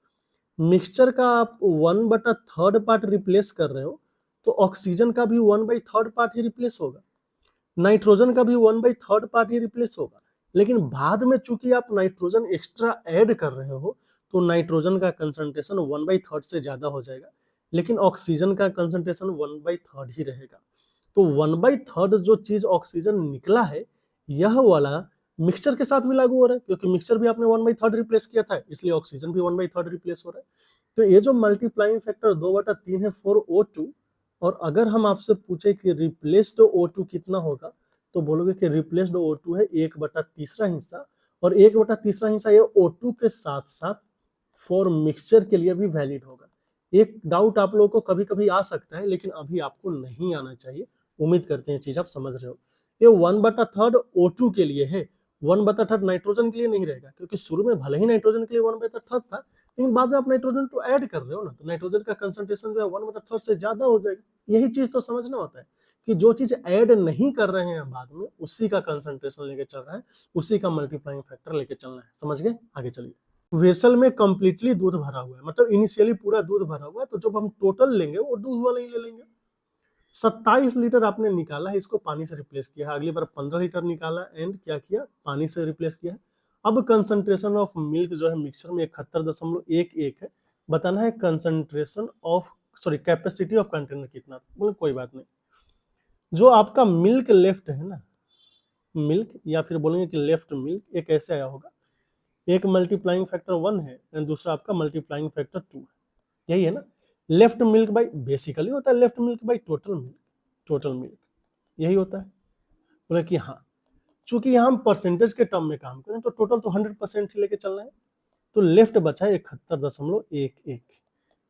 मिक्सचर का आप 1/3 पार्ट रिप्लेस कर रहे हो, तो ऑक्सीजन का भी 1/3 पार्ट ही रिप्लेस होगा, नाइट्रोजन का भी 1/3 पार्ट ही रिप्लेस होगा। लेकिन बाद में चूंकि आप नाइट्रोजन एक्स्ट्रा ऐड कर रहे हो, तो नाइट्रोजन का कंसंट्रेशन 1/3 से ज्यादा हो जाएगा, लेकिन ऑक्सीजन का कंसंट्रेशन 1/3 ही रहेगा। तो 1/3 जो चीज ऑक्सीजन निकला है, यह वाला मिक्सचर के साथ भी लागू हो रहा है, क्योंकि मिक्सचर भी आपने 1/3 रिप्लेस किया था, इसलिए ऑक्सीजन भी 1/3 रिप्लेस हो रहा है। तो ये जो मल्टीप्लाइंग फैक्टर 2/3 है फॉर O2, और अगर हम आपसे पूछे कि रिप्लेस्ड O2 कितना होगा, तो बोलोगे कि रिप्लेस्ड O2 है 1/3 हिस्सा, और 1/3 हिस्सा ये O2 के साथ साथ फॉर मिक्सचर के लिए भी वैलिड होगा। एक डाउट आप लोगों को कभी कभी आ सकता है, लेकिन अभी आपको नहीं आना चाहिए। उम्मीद करते हैं चीज आप समझ रहे हो। ये 1/3 O2 के लिए है, 1/3 नाइट्रोजन के लिए नहीं रहेगा, क्योंकि शुरू में भले ही नाइट्रोजन के लिए 1/3 था, लेकिन बाद में आप नाइट्रोजन तो ऐड कर रहे हो ना, तो नाइट्रोजन का कंसंट्रेशन जो है 1/3 से ज्यादा हो जाएगा। यही चीज तो समझना होता है कि जो चीज ऐड नहीं कर रहे हैं बाद में, उसी का कंसंट्रेशन लेके चल रहा है, उसी का मल्टीप्लाइंग फैक्टर लेके चलना है। समझ गए, आगे चलिए। वेसल में कंप्लीटली दूध भरा हुआ है, मतलब इनिशियली पूरा दूध भरा हुआ है, तो जब हम टोटल लेंगे वो दूध वाला ही ले लेंगे। 27 लीटर आपने निकाला है, इसको पानी से रिप्लेस किया है। अगली बार 15 लीटर निकाला एंड क्या किया, पानी से रिप्लेस किया है। अब कंसंट्रेशन ऑफ मिल्क जो है मिक्सचर में 71.11 है। बताना है concentration of, sorry, capacity of container कितना। बोले कोई बात नहीं, जो आपका मिल्क लेफ्ट है ना, मिल्क, या फिर बोलेंगे कि लेफ्ट मिल्क, एक ऐसे आया होगा, एक मल्टीप्लाइंग फैक्टर 1 है एंड दूसरा आपका मल्टीप्लाइंग फैक्टर 2 है, यही है ना। लेफ्ट मिल्क बाई, बेसिकली होता है left milk by total milk, total milk यही होता है। बोले कि हाँ, चूंकि यहाँ हम परसेंटेज के टर्म में काम करें तो टोटल तो 100% ही लेके चलना है। तो लेफ्ट बचा है 71.11,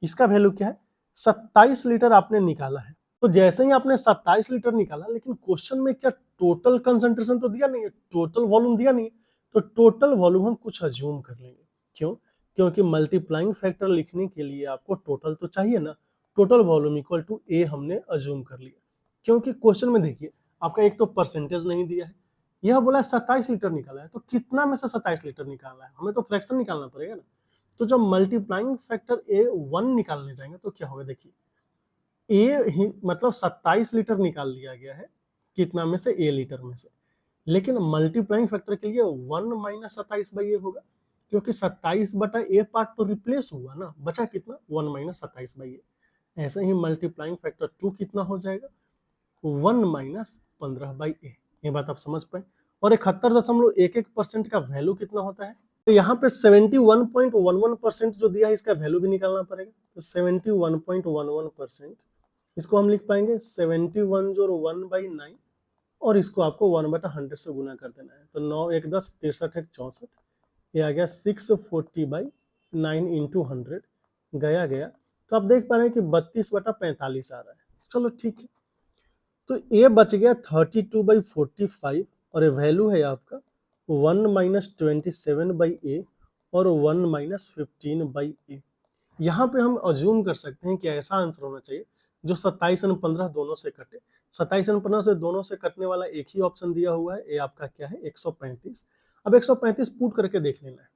इसका वैल्यू क्या है, 27 लीटर आपने निकाला है। तो जैसे ही आपने 27 लीटर निकाला, लेकिन क्वेश्चन में क्या टोटल कंसंट्रेशन तो दिया नहीं है, टोटल वॉल्यूम दिया नहीं है, तो टोटल वॉल्यूम हम कुछ अज्यूम कर लेंगे। क्यों, क्योंकि मल्टीप्लाइंग फैक्टर लिखने के लिए आपको टोटल तो चाहिए ना। टोटल वॉल्यूम इक्वल टू ए हमने अज्यूम कर लिया, क्योंकि क्वेश्चन में देखिए आपका एक तो परसेंटेज नहीं दिया है, यह बोला 27 लीटर निकाला है, तो कितना में से 27 लीटर निकालना है, हमें तो फ्रैक्शन निकालना पड़ेगा ना। तो जब मल्टीप्लाइंग फैक्टर ए 1 निकालने जाएंगे तो क्या होगा, देखिए ए ही मतलब 27 लीटर निकाल लिया गया है, कितना में से, ए लीटर में से। लेकिन मल्टीप्लाइंग फैक्टर के लिए 1 माइनस 27/A होगा, क्योंकि 27/A पार्ट तो रिप्लेस हुआ ना, बचा कितना, 1 माइनस 27/A। ऐसे ही मल्टीप्लाइंग फैक्टर 2 कितना हो जाएगा, 1 माइनस 15/A। ये बात आप समझ पाए। और 71.11% का वैल्यू कितना होता है, तो यहाँ पे 71.11% जो दिया है, इसका वैल्यू भी निकालना पड़ेगा। तो 71.11%, इसको हम लिख पाएंगे 71 जोड़ 1/9, और इसको आपको 1/100 से गुना कर देना है। तो 9 1 10 63 1 64, ये आ गया 640/9 इंटू 100, गया गया। तो आप देख पा रहे हैं कि 32/45 आ रहा है। चलो ठीक है, तो ये बच गया 32/45, और ये वैल्यू है आपका 1 माइनस 27/a और 1 माइनस 15/a। यहाँ पे हम अज्यूम कर सकते हैं कि ऐसा आंसर होना चाहिए जो 27 और 15 दोनों से कटे। 27 और 15 से दोनों से कटने वाला एक ही ऑप्शन दिया हुआ है, ये आपका क्या है 135। अब 135 पुट करके देख लेना है।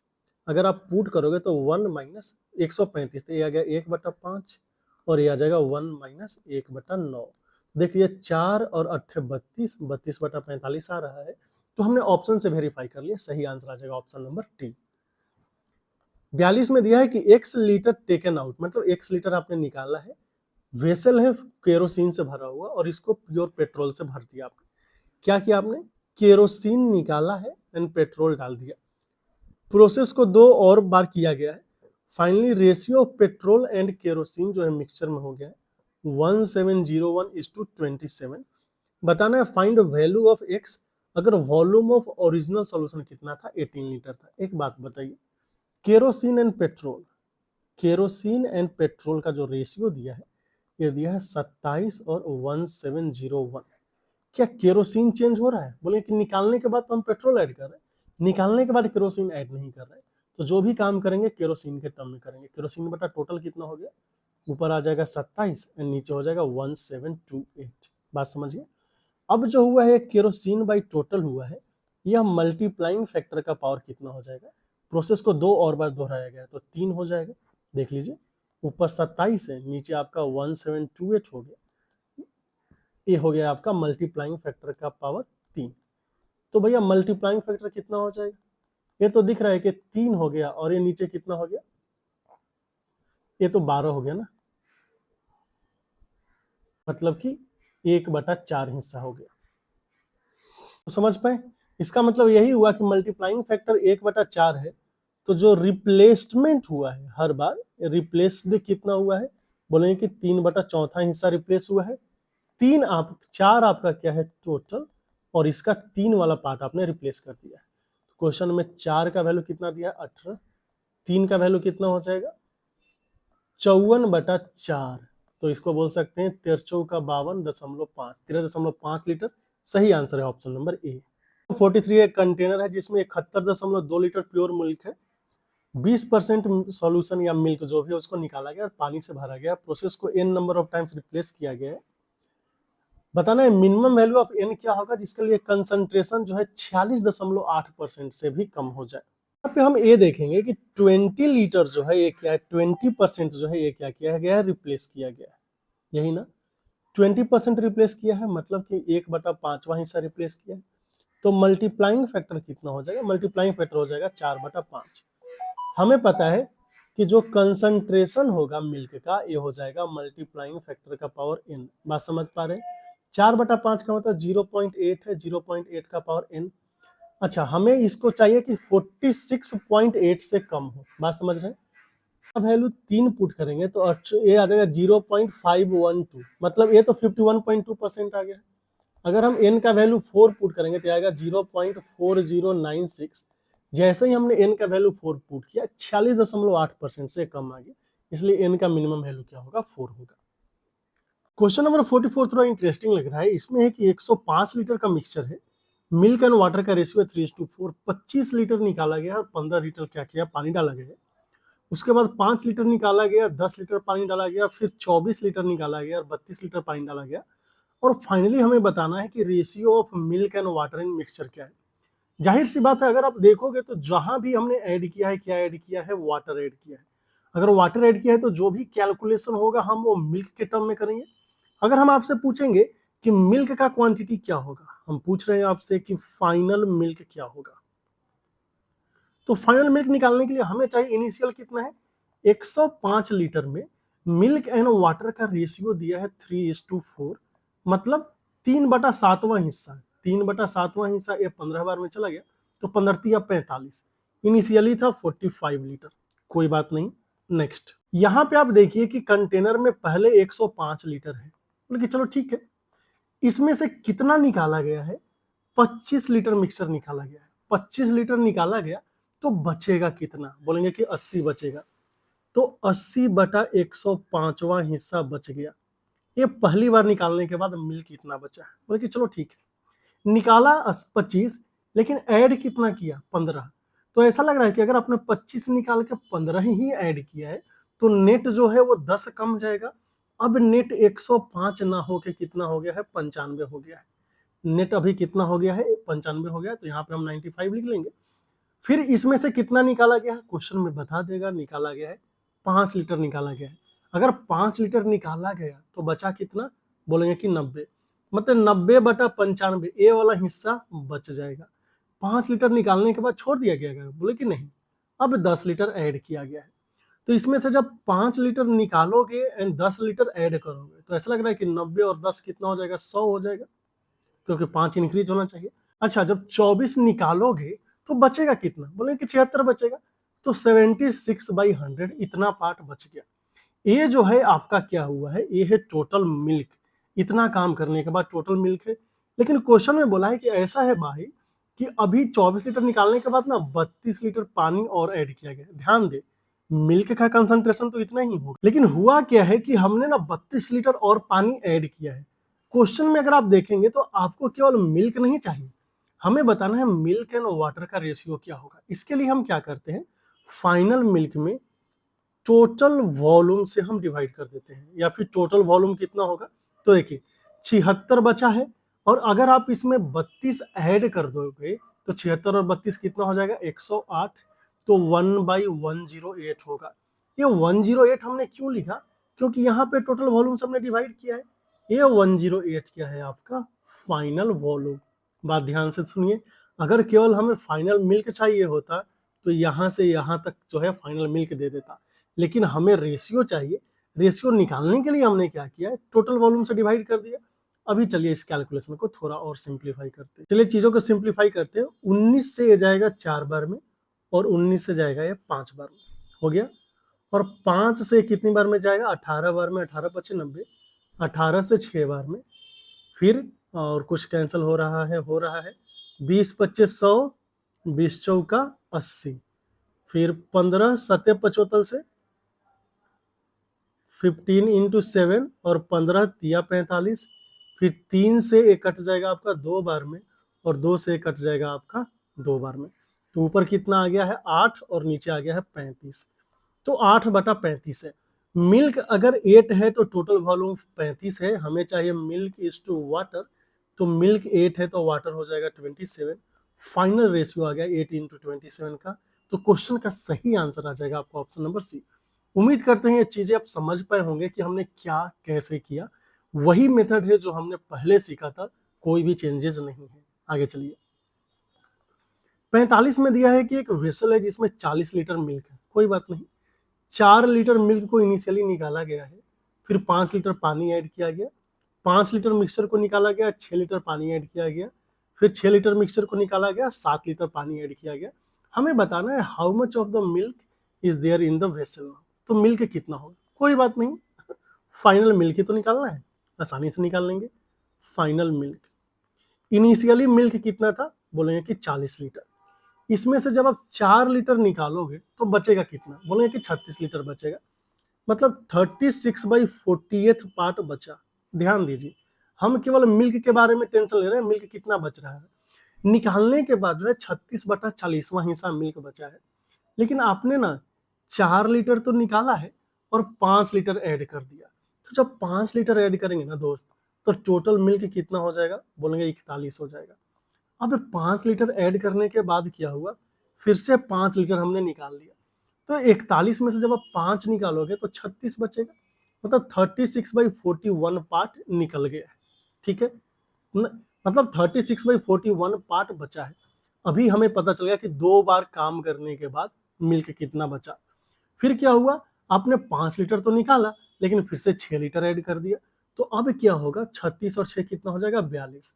अगर आप पुट करोगे तो 1 माइनस 135, तो ये आ गया 1/5 और ये आ जाएगा 1 माइनस 1/9। देखिए 4 और 8 32, 32/45 आ रहा है। तो हमने ऑप्शन से वेरीफाई कर लिया, सही आंसर आ जाएगा ऑप्शन नंबर टी। 42 में दिया है कि x लीटर टेकन आउट, मतलब x लीटर आपने निकाला है, वेसल है केरोसिन से भरा हुआ और इसको प्योर पेट्रोल से भर दिया आपने। क्या किया आपने, केरोसिन निकाला है एंड पेट्रोल डाल दिया। प्रोसेस को 2 और बार किया गया है। Finally ratio of petrol and kerosene जो है मिक्सचर में हो गया है 1701:27। बताना है फाइंड वैल्यू ऑफ x अगर वॉल्यूम ऑफ ओरिजिनल सॉल्यूशन कितना था, 18 लीटर था। एक बात बताइए, kerosene and petrol, kerosene and petrol का जो रेशियो दिया है ये दिया है 27 और 1701। क्या केरोसिन चेंज हो रहा है, बोले कि निकालने के बाद तो हम पेट्रोल ऐड कर रहे हैं, निकालने के बाद केरोसिन ऐड नहीं कर रहे हैं। तो जो भी काम करेंगे केरोसिन के टर्म में करेंगे। केरोसिन बटा टोटल कितना हो गया, ऊपर आ जाएगा 27 एंड नीचे हो जाएगा 1728। बात समझिए। अब जो हुआ है केरोसिन बाई टोटल हुआ है, यह मल्टीप्लाइंग फैक्टर का पावर कितना हो जाएगा। प्रोसेस को 2 और बार दोहराया गया तो 3 हो जाएगा। देख लीजिए, ऊपर 27 है, नीचे आपका 1728 हो गया। ये हो गया आपका मल्टीप्लाइंग फैक्टर का पावर 3। तो भैया मल्टीप्लाइंग फैक्टर कितना हो जाएगा, ये तो दिख रहा है कि 3 हो गया और ये नीचे कितना हो गया, ये तो 12 हो गया ना, मतलब कि 1/4 हिस्सा हो गया। तो समझ पाए, इसका मतलब यही हुआ कि मल्टीप्लाइंग फैक्टर 1/4 है। तो जो रिप्लेसमेंट हुआ है हर बार, रिप्लेस्ड कितना हुआ है, बोलेंगे कि 3/4 हिस्सा रिप्लेस हुआ है। 4 आपका क्या है टोटल, और इसका 3 वाला पार्ट आपने रिप्लेस कर दिया है। क्वेश्चन में 4 का वैल्यू कितना दिया 18, 3 का वैल्यू कितना हो जाएगा 54/4। तो इसको बोल सकते हैं 53 13.5 लीटर। सही आंसर है ऑप्शन नंबर ए। 43 एक कंटेनर है जिसमें 71.2 लीटर प्योर मिल्क है। 20% सॉल्यूशन या मिल्क जो भी है उसको निकाला गया और पानी से भरा गया। प्रोसेस को n number of times replace किया गया है। बताना है मिनिमम वैल्यू ऑफ n क्या होगा जिसके लिए कंसंट्रेशन जो है 46.8% से भी कम हो जाए। यहाँ पे हम ये देखेंगे कि 20 लीटर जो है ये क्या है, 20% जो है ये क्या किया गया है, रिप्लेस किया गया है, यही ना। 20% रिप्लेस किया है मतलब कि 1/5वां हिस्सा रिप्लेस किया है। तो मल्टीप्लाइंग फैक्टर कितना हो जाएगा, मल्टीप्लाइंग फैक्टर हो जाएगा 4/5। हमें पता है कि जो कंसंट्रेशन होगा मिल्क का ये हो जाएगा मल्टीप्लाइंग फैक्टर का पावर n। बात समझ पा रहे हैं, 4/5 का मतलब 0.8 है, 0.8 का पावर n। अच्छा, हमें इसको चाहिए कि 46.8 से कम हो। बात समझ रहे हैं। अब वैल्यू 3 पुट करेंगे तो ये आ जाएगा 0.512, मतलब ये तो 51.2% आ गया। अगर हम n का वैल्यू 4 पुट करेंगे तो आएगा 0.4096। जैसे ही हमने n का वैल्यू 4 पुट किया 46.8% से कम आ गया, इसलिए n का मिनिमम वैल्यू क्या होगा 4 होगा। क्वेश्चन नंबर 44 थोड़ा इंटरेस्टिंग लग रहा है। इसमें है कि 105 लीटर का मिक्सचर है, मिल्क एंड वाटर का रेशियो है 3:4। 25 लीटर निकाला गया और 15 लीटर क्या किया पानी डाला गया। उसके बाद 5 लीटर निकाला गया, 10 लीटर पानी डाला गया, फिर 24 लीटर निकाला गया और 32 लीटर पानी डाला गया। और फाइनली हमें बताना है कि ratio of milk and water in mixture क्या है। जाहिर सी बात है, अगर आप देखोगे तो जहां भी हमने ऐड किया है, क्या ऐड किया है, वाटर ऐड किया है। अगर वाटर ऐड किया है तो जो भी कैलकुलेशन होगा हम वो मिल्क के टर्म में करेंगे। अगर हम आपसे पूछेंगे कि मिल्क का क्वांटिटी क्या होगा, हम पूछ रहे हैं आपसे कि फाइनल मिल्क क्या होगा, तो फाइनल मिल्क निकालने के लिए हमें चाहिए इनिशियल कितना है 105 लीटर में मिल्क एंड वाटर का रेशियो दिया है 3:4, मतलब 3/7वां हिस्सा। 3/7वां हिस्सा ये 15 बार में चला गया तो 15 या 45। इनिशियली था 45 लीटर, कोई बात नहीं। नेक्स्ट, यहाँ पे आप देखिए कि कंटेनर में पहले 105 लीटर है, बोले कि चलो ठीक है, इसमें से कितना निकाला गया है 25 लीटर मिक्सचर निकाला गया है। 25 लीटर निकाला गया तो बचेगा कितना, बोलेंगे कि 80 बचेगा। तो 80/105वां हिस्सा बच गया। ये पहली बार निकालने के बाद मिल्क कितना बचा, बोले कि चलो ठीक है, निकाला 25, लेकिन ऐड कितना किया 15। तो ऐसा लग रहा है कि अगर आपने 25 निकाल के 15 ही ऐड किया है तो नेट जो है वो 10 कम जाएगा। अब नेट 105 ना हो के कितना हो गया है, 95 हो गया है। नेट अभी कितना हो गया है, 95 हो गया है, तो यहाँ पे हम 95 लिख लेंगे। फिर इसमें से कितना निकाला गया है, क्वेश्चन में बता देगा। निकाला गया है 5 लीटर निकाला गया है। अगर 5 लीटर निकाला गया तो बचा कितना, बोलेंगे कि 90, मतलब 90/95 ए वाला हिस्सा बच जाएगा। 5 लीटर निकालने के बाद छोड़ दिया गया, बोले कि नहीं, अब 10 लीटर ऐड किया गया है। तो इसमें से जब 5 लीटर निकालोगे एंड 10 लीटर ऐड करोगे तो ऐसा लग रहा है कि 90 और 10 कितना हो जाएगा, 100 हो जाएगा, क्योंकि 5 इंक्रीज होना चाहिए। अच्छा, जब 24 निकालोगे तो बचेगा कितना, बोले कि 76 बचेगा। तो 76/100 इतना पार्ट बच गया। ये जो है आपका क्या हुआ है, ये है टोटल मिल्क। इतना काम करने के बाद टोटल मिल्क है। लेकिन क्वेश्चन में बोला है कि ऐसा है भाई कि अभी 24 लीटर निकालने के बाद ना 32 लीटर पानी और ऐड किया गया। ध्यान दे, मिल्क का कंसंट्रेशन तो इतना ही होगा, लेकिन हुआ क्या है कि हमने ना 32 लीटर और पानी ऐड किया है। क्वेश्चन में अगर आप देखेंगे तो आपको केवल मिल्क नहीं चाहिए, हमें बताना है मिल्क एंड वाटर का रेशियो क्या होगा। इसके लिए हम क्या करते हैं, फाइनल मिल्क में टोटल वॉल्यूम से हम डिवाइड कर देते हैं, या फिर टोटल वॉल्यूम कितना होगा। तो देखिए 76 बचा है, और अगर आप इसमें 32 ऐड कर दोगे तो 76 और 32 कितना हो जाएगा, 108। तो 1/108 होगा। ये 108 हमने क्यों लिखा, क्योंकि यहाँ पे टोटल वॉल्यूम से हमने डिवाइड किया है। ये 108 क्या है, आपका फाइनल वॉल्यूम। बात ध्यान से सुनिए, अगर केवल हमें फाइनल मिल्क चाहिए होता तो यहाँ से यहाँ तक जो है फाइनल मिल्क दे देता, लेकिन हमें रेशियो चाहिए। रेशियो निकालने के लिए हमने क्या किया है, टोटल वॉल्यूम से डिवाइड कर दिया। अभी चलिए इस कैलकुलेशन को थोड़ा और सिंप्लीफाई करते हैं। चलिए चीजों को सिंप्लीफाई करते हैं। 19 से ये जाएगा 4 बार में, और 19 से जाएगा ये 5 बार में, हो गया। और 5 से कितनी बार में जाएगा, 18 बार में, 18 पचे 90, 18 से 6 बार में। फिर और कुछ कैंसिल हो रहा है 20 पच्चे 100, 20 चौका 80, फिर 15 सत्ते 75 से 15 इंटू 7, और 15 तिया 45, फिर 3 से एक कट जाएगा आपका 2 बार में, और 2 से एक कट जाएगा आपका 2 बार में। तो ऊपर कितना आ गया है 8, और नीचे आ गया है 35। तो 8/35 है। मिल्क अगर 8 है तो टोटल वॉल्यूम 35 है। हमें चाहिए मिल्क इज टू वाटर, तो मिल्क 8 है तो वाटर हो जाएगा 27। फाइनल रेशियो आ गया 8 इंटू 27 का। तो क्वेश्चन का सही आंसर आ जाएगा आपका ऑप्शन नंबर सी। उम्मीद करते हैं ये चीजें आप समझ पाए होंगे कि हमने क्या कैसे किया। वही मेथड है जो हमने पहले सीखा था, कोई भी चेंजेस नहीं है। आगे चलिए। 45 में दिया है कि एक वेसल है जिसमें 40 लीटर मिल्क है। कोई बात नहीं, 4 लीटर मिल्क को इनिशियली निकाला गया है, फिर 5 लीटर पानी ऐड किया गया, 5 लीटर मिक्सचर को निकाला गया, 6 लीटर पानी ऐड किया गया, फिर 6 लीटर मिक्सचर को निकाला गया, 7 लीटर पानी ऐड किया गया। हमें बताना है how much of the milk is there in the vessel. तो मिल्क कितना होगा, कोई बात नहीं, फाइनल मिल्क ही तो निकालना है, आसानी से निकाल लेंगे। फाइनल मिल्क, इनिशियली मिल्क कितना था, बोलेंगे कि 40 लीटर। इसमें से जब आप 4 लीटर निकालोगे तो बचेगा कितना, बोलेंगे कि 36 लीटर बचेगा, मतलब 36/48 पार्ट बचा। ध्यान दीजिए, हम केवल मिल्क के बारे में टेंशन ले रहे हैं, मिल्क कितना बच रहा है। निकालने के बाद जो है 36/40वां हिस्सा मिल्क बचा है। लेकिन आपने ना 4 लीटर तो निकाला है और 5 लीटर ऐड कर दिया। तो जब 5 लीटर ऐड करेंगे ना दोस्त, तो टोटल मिल्क कितना हो जाएगा, बोलेंगे 41 हो जाएगा। अब 5 लीटर ऐड करने के बाद क्या हुआ, फिर से 5 लीटर हमने निकाल लिया। तो 41 में से जब आप 5 निकालोगे तो 36 बचेगा, मतलब 36/41 पार्ट निकल गया है। ठीक है, मतलब 36/41 पार्ट बचा है। अभी हमें पता चल गया कि 2 बार काम करने के बाद मिल्क कितना बचा। फिर क्या हुआ, आपने 5 लीटर तो निकाला, लेकिन फिर से 6 लीटर ऐड कर दिया। तो अब क्या होगा, 36 और 6 कितना हो जाएगा, 42।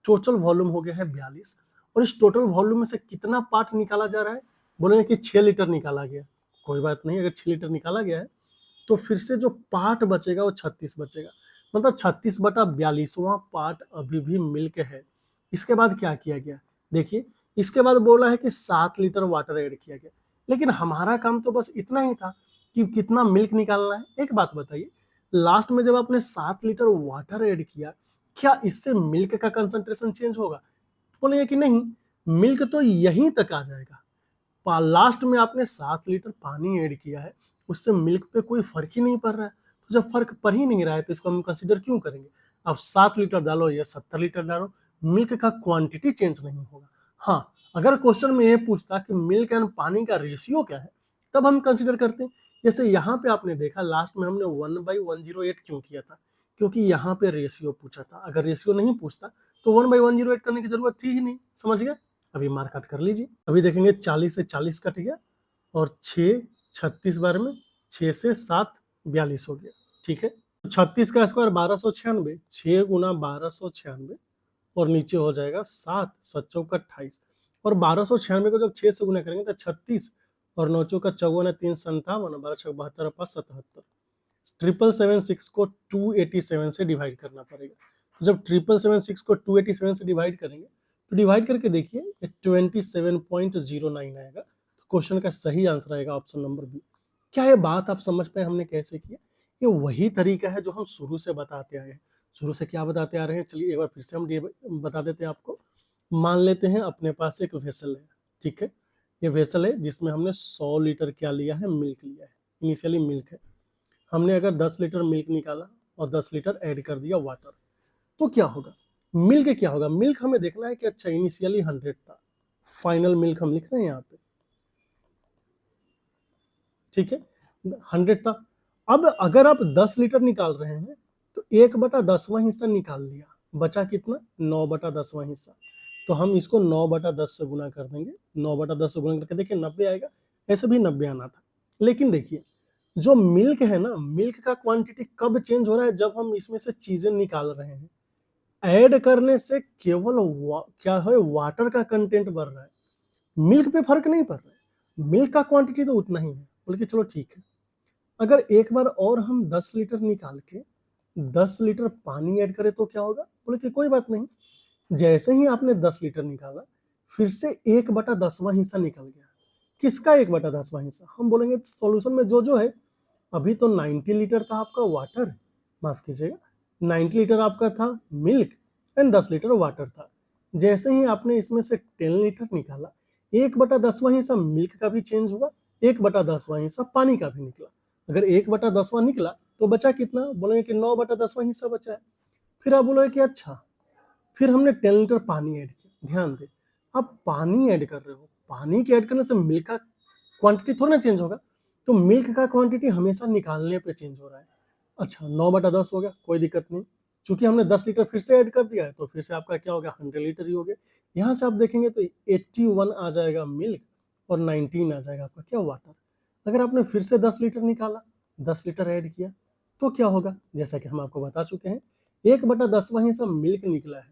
टोटल वॉल्यूम हो गया है 42। और इस टोटल वॉल्यूम में से कितना पार्ट निकाला जा रहा है, बोलेंगे कि 6 लीटर निकाला गया। कोई बात नहीं, अगर 6 लीटर निकाला गया है तो फिर से जो पार्ट बचेगा वो 36 बचेगा, मतलब 36/42वां पार्ट अभी भी मिल्क है। इसके बाद क्या किया गया, देखिए इसके बाद बोला है कि 7 लीटर वाटर ऐड किया गया। लेकिन हमारा काम तो बस इतना ही था कि कितना मिल्क निकालना है। एक बात बताइए, लास्ट में जब आपने 7 लीटर वाटर ऐड किया, क्या इससे मिल्क का कंसंट्रेशन चेंज होगा? बोलेंगे कि नहीं, मिल्क तो यहीं तक आ जाएगा। लास्ट में आपने 7 लीटर पानी ऐड किया है, उससे मिल्क पे कोई फर्क ही नहीं पड़ रहा है। तो जब फर्क पड़ ही नहीं रहा है तो इसको हम कंसिडर क्यों करेंगे? अब 7 लीटर डालो या 70 लीटर डालो, मिल्क का क्वांटिटी चेंज नहीं होगा। हाँ, अगर क्वेश्चन में ये पूछता कि मिल्क एंड पानी का रेशियो क्या है, तब हम कंसिडर करते हैं। जैसे यहाँ पे आपने देखा लास्ट में हमने 1/108 क्यों किया था? क्योंकि यहाँ पे रेशियो पूछा था। अगर रेशियो नहीं पूछता तो 1/108 करने की जरूरत थी ही नहीं। समझ गया? अभी मार्क आउट कर लीजिए। अभी देखेंगे 40 से 40 कट गया और 6 36 बार में 6 से 7 42 हो गया। ठीक है, तो 36 का स्क्वायर 1296, 6 गुना 1296 और नीचे हो जाएगा 7 7 चौका 28 और 1296 को जब 6 से गुना करेंगे तो 36 और 9 चौका 54 3 57 12 छक 72 5 77। 777 को 287 से डिवाइड करना पड़ेगा। तो जब 777 को 287 से डिवाइड करेंगे तो डिवाइड करके देखिए 27.09 आएगा। तो क्वेश्चन का सही आंसर आएगा ऑप्शन नंबर बी। क्या ये बात आप समझ पाए हमने कैसे किया? ये वही तरीका है जो हम शुरू से बताते आए हैं। शुरू से क्या बताते आ रहे हैं, चलिए एक बार फिर से हम बता देते हैं आपको। मान लेते हैं अपने पास एक वेसल है। ठीक है, ये वेसल है जिसमें हमने 100 लीटर क्या लिया है, मिल्क लिया है। इनिशियली मिल्क है। हमने अगर 10 लीटर मिल्क निकाला और 10 लीटर ऐड कर दिया वाटर, तो क्या होगा? मिल्क क्या होगा? मिल्क हमें देखना है कि अच्छा इनिशियली 100 था, फाइनल मिल्क हम लिख रहे हैं यहाँ पे। ठीक है, 100 था। अब अगर आप 10 लीटर निकाल रहे हैं तो 1/10वां हिस्सा निकाल लिया, बचा कितना? 9/10वां हिस्सा। तो हम इसको 9/10 से गुना कर देंगे। 9/10 से गुना करके देखिए 90 आएगा। ऐसे भी 90 आना था। लेकिन देखिए जो मिल्क है ना, मिल्क का क्वांटिटी कब चेंज हो रहा है? जब हम इसमें से चीजें निकाल रहे हैं। ऐड करने से केवल क्या है, वाटर का कंटेंट बढ़ रहा है, मिल्क पे फर्क नहीं पड़ रहा है। मिल्क का क्वांटिटी तो उतना ही है। बोले कि चलो ठीक है, अगर एक बार और हम 10 लीटर निकाल के 10 लीटर पानी ऐड करें तो क्या होगा? बोले कि कोई बात नहीं। जैसे ही आपने 10 लीटर निकाला, फिर से 1/10वां हिस्सा निकल गया। किसका 1/10वां हिस्सा? हम बोलेंगे सॉल्यूशन में जो जो है। अभी तो 90 लीटर था आपका वाटर, माफ कीजिएगा, 90 लीटर आपका था मिल्क एंड 10 लीटर वाटर था। जैसे ही आपने इसमें से 10 लीटर निकाला, 1/10वां हिस्सा मिल्क का भी चेंज हुआ, 1/10वां हिस्सा पानी का भी निकला। अगर 1/10वां निकला तो बचा कितना? बोलेंगे कि 9/10वां हिस्सा बचा है। फिर आप बोलोगे कि अच्छा, फिर हमने 10 लीटर पानी ऐड किया। ध्यान दें, आप पानी ऐड कर रहे हो, पानी के ऐड करने से मिल्क का क्वांटिटी थोड़ा ना चेंज होगा। तो मिल्क का क्वांटिटी हमेशा निकालने पे चेंज हो रहा है। अच्छा, 9/10 हो गया, कोई दिक्कत नहीं। चूंकि हमने 10 लीटर फिर से ऐड कर दिया है तो फिर से आपका क्या हो गया, 100 लीटर ही हो गया। यहाँ से आप देखेंगे तो 81 आ जाएगा मिल्क और 19 आ जाएगा आपका क्या, वाटर। अगर आपने फिर से 10 लीटर निकाला, 10 लीटर ऐड किया तो क्या होगा? जैसा कि हम आपको बता चुके हैं, 1/10वां हिस्सा मिल्क निकला है,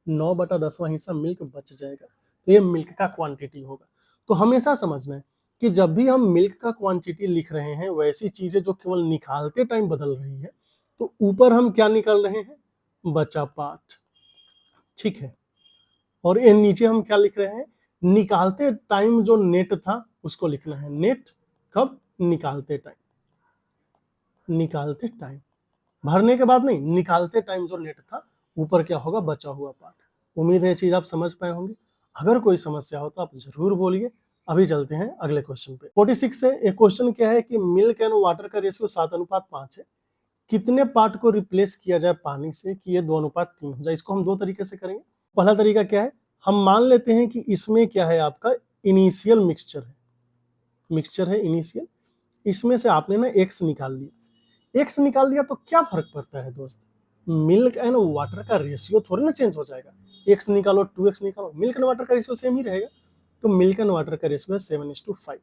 9/10वां हिस्सा मिल्क बच जाएगा। तो ये मिल्क का क्वांटिटी होगा। तो हमेशा समझना है कि जब भी हम मिल्क का क्वांटिटी लिख रहे हैं, वैसी चीजें जो केवल निकालते टाइम बदल रही है, तो ऊपर हम क्या निकाल रहे हैं? बचा पार्ट। ठीक है, और ये नीचे हम क्या लिख रहे हैं? निकालते टाइम जो नेट था उसको लिखना है। नेट कब? निकालते टाइम। निकालते टाइम, भरने के बाद नहीं, निकालते टाइम जो नेट था, ऊपर क्या होगा? बचा हुआ पार्ट। उम्मीद है ये चीज आप समझ पाए होंगे। अगर कोई समस्या हो तो आप जरूर बोलिए। अभी चलते हैं अगले क्वेश्चन पे। 46 है। एक क्वेश्चन क्या है कि मिल्क एंड वाटर का रेशियो 7:5 है। कितने पार्ट को रिप्लेस किया जाए पानी से कि ये 2:3 हो जाए? इसको हम दो तरीके से करेंगे। पहला तरीका क्या है, हम मान लेते हैं कि इसमें क्या है, आपका इनिशियल मिक्सचर है। मिक्सचर है इनिशियल, इसमें से आपने ना एक्स निकाल लिया। एक्स निकाल दिया तो क्या फर्क पड़ता है दोस्त? मिल्क एंड वाटर का रेशियो थोड़ी ना चेंज हो जाएगा। एक्स निकालो 2x निकालो, मिल्क एंड वाटर का रेशियो सेम ही रहेगा। तो मिल्क एंड वाटर का रेशियो है 7:5।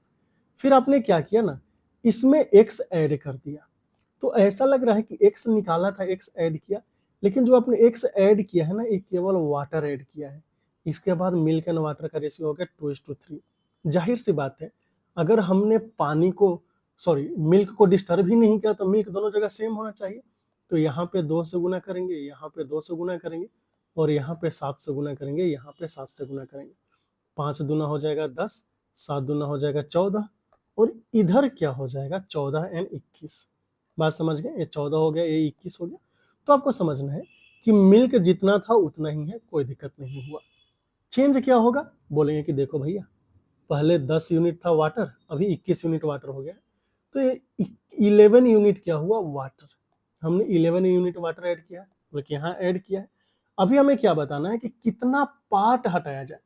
फिर आपने क्या किया ना, इसमें एक्स ऐड कर दिया। तो ऐसा लग रहा है कि एक्स निकाला था, एक्स ऐड किया, लेकिन जो आपने एक्स ऐड किया है ना, ये केवल वाटर ऐड किया है। इसके बाद मिल्क एंड वाटर का रेशियो हो गया 2:3। जाहिर सी बात है, अगर हमने पानी को मिल्क को डिस्टर्ब ही नहीं किया तो मिल्क दोनों जगह सेम होना चाहिए। तो यहाँ पे 2 से गुना करेंगे, यहाँ पे 2 से गुना करेंगे और यहाँ पे 7 से गुना करेंगे, यहाँ पे 7 से गुना करेंगे। 5 दूना हो जाएगा 10, 7 दूना हो जाएगा 14 और इधर क्या हो जाएगा 14 एंड 21। बात समझ गए? ये 14 हो गया, ये 21 हो गया। तो आपको समझना है कि मिल्क जितना था उतना ही है, कोई दिक्कत नहीं हुआ। चेंज क्या होगा? बोलेंगे कि देखो भैया, पहले 10 यूनिट था वाटर, अभी 21 यूनिट वाटर हो गया, तो ये 11 यूनिट क्या हुआ? वाटर। हमने 11 यूनिट वाटर ऐड किया, बल्कि यहाँ ऐड किया है। अभी हमें क्या बताना है कि कितना पार्ट हटाया जाए।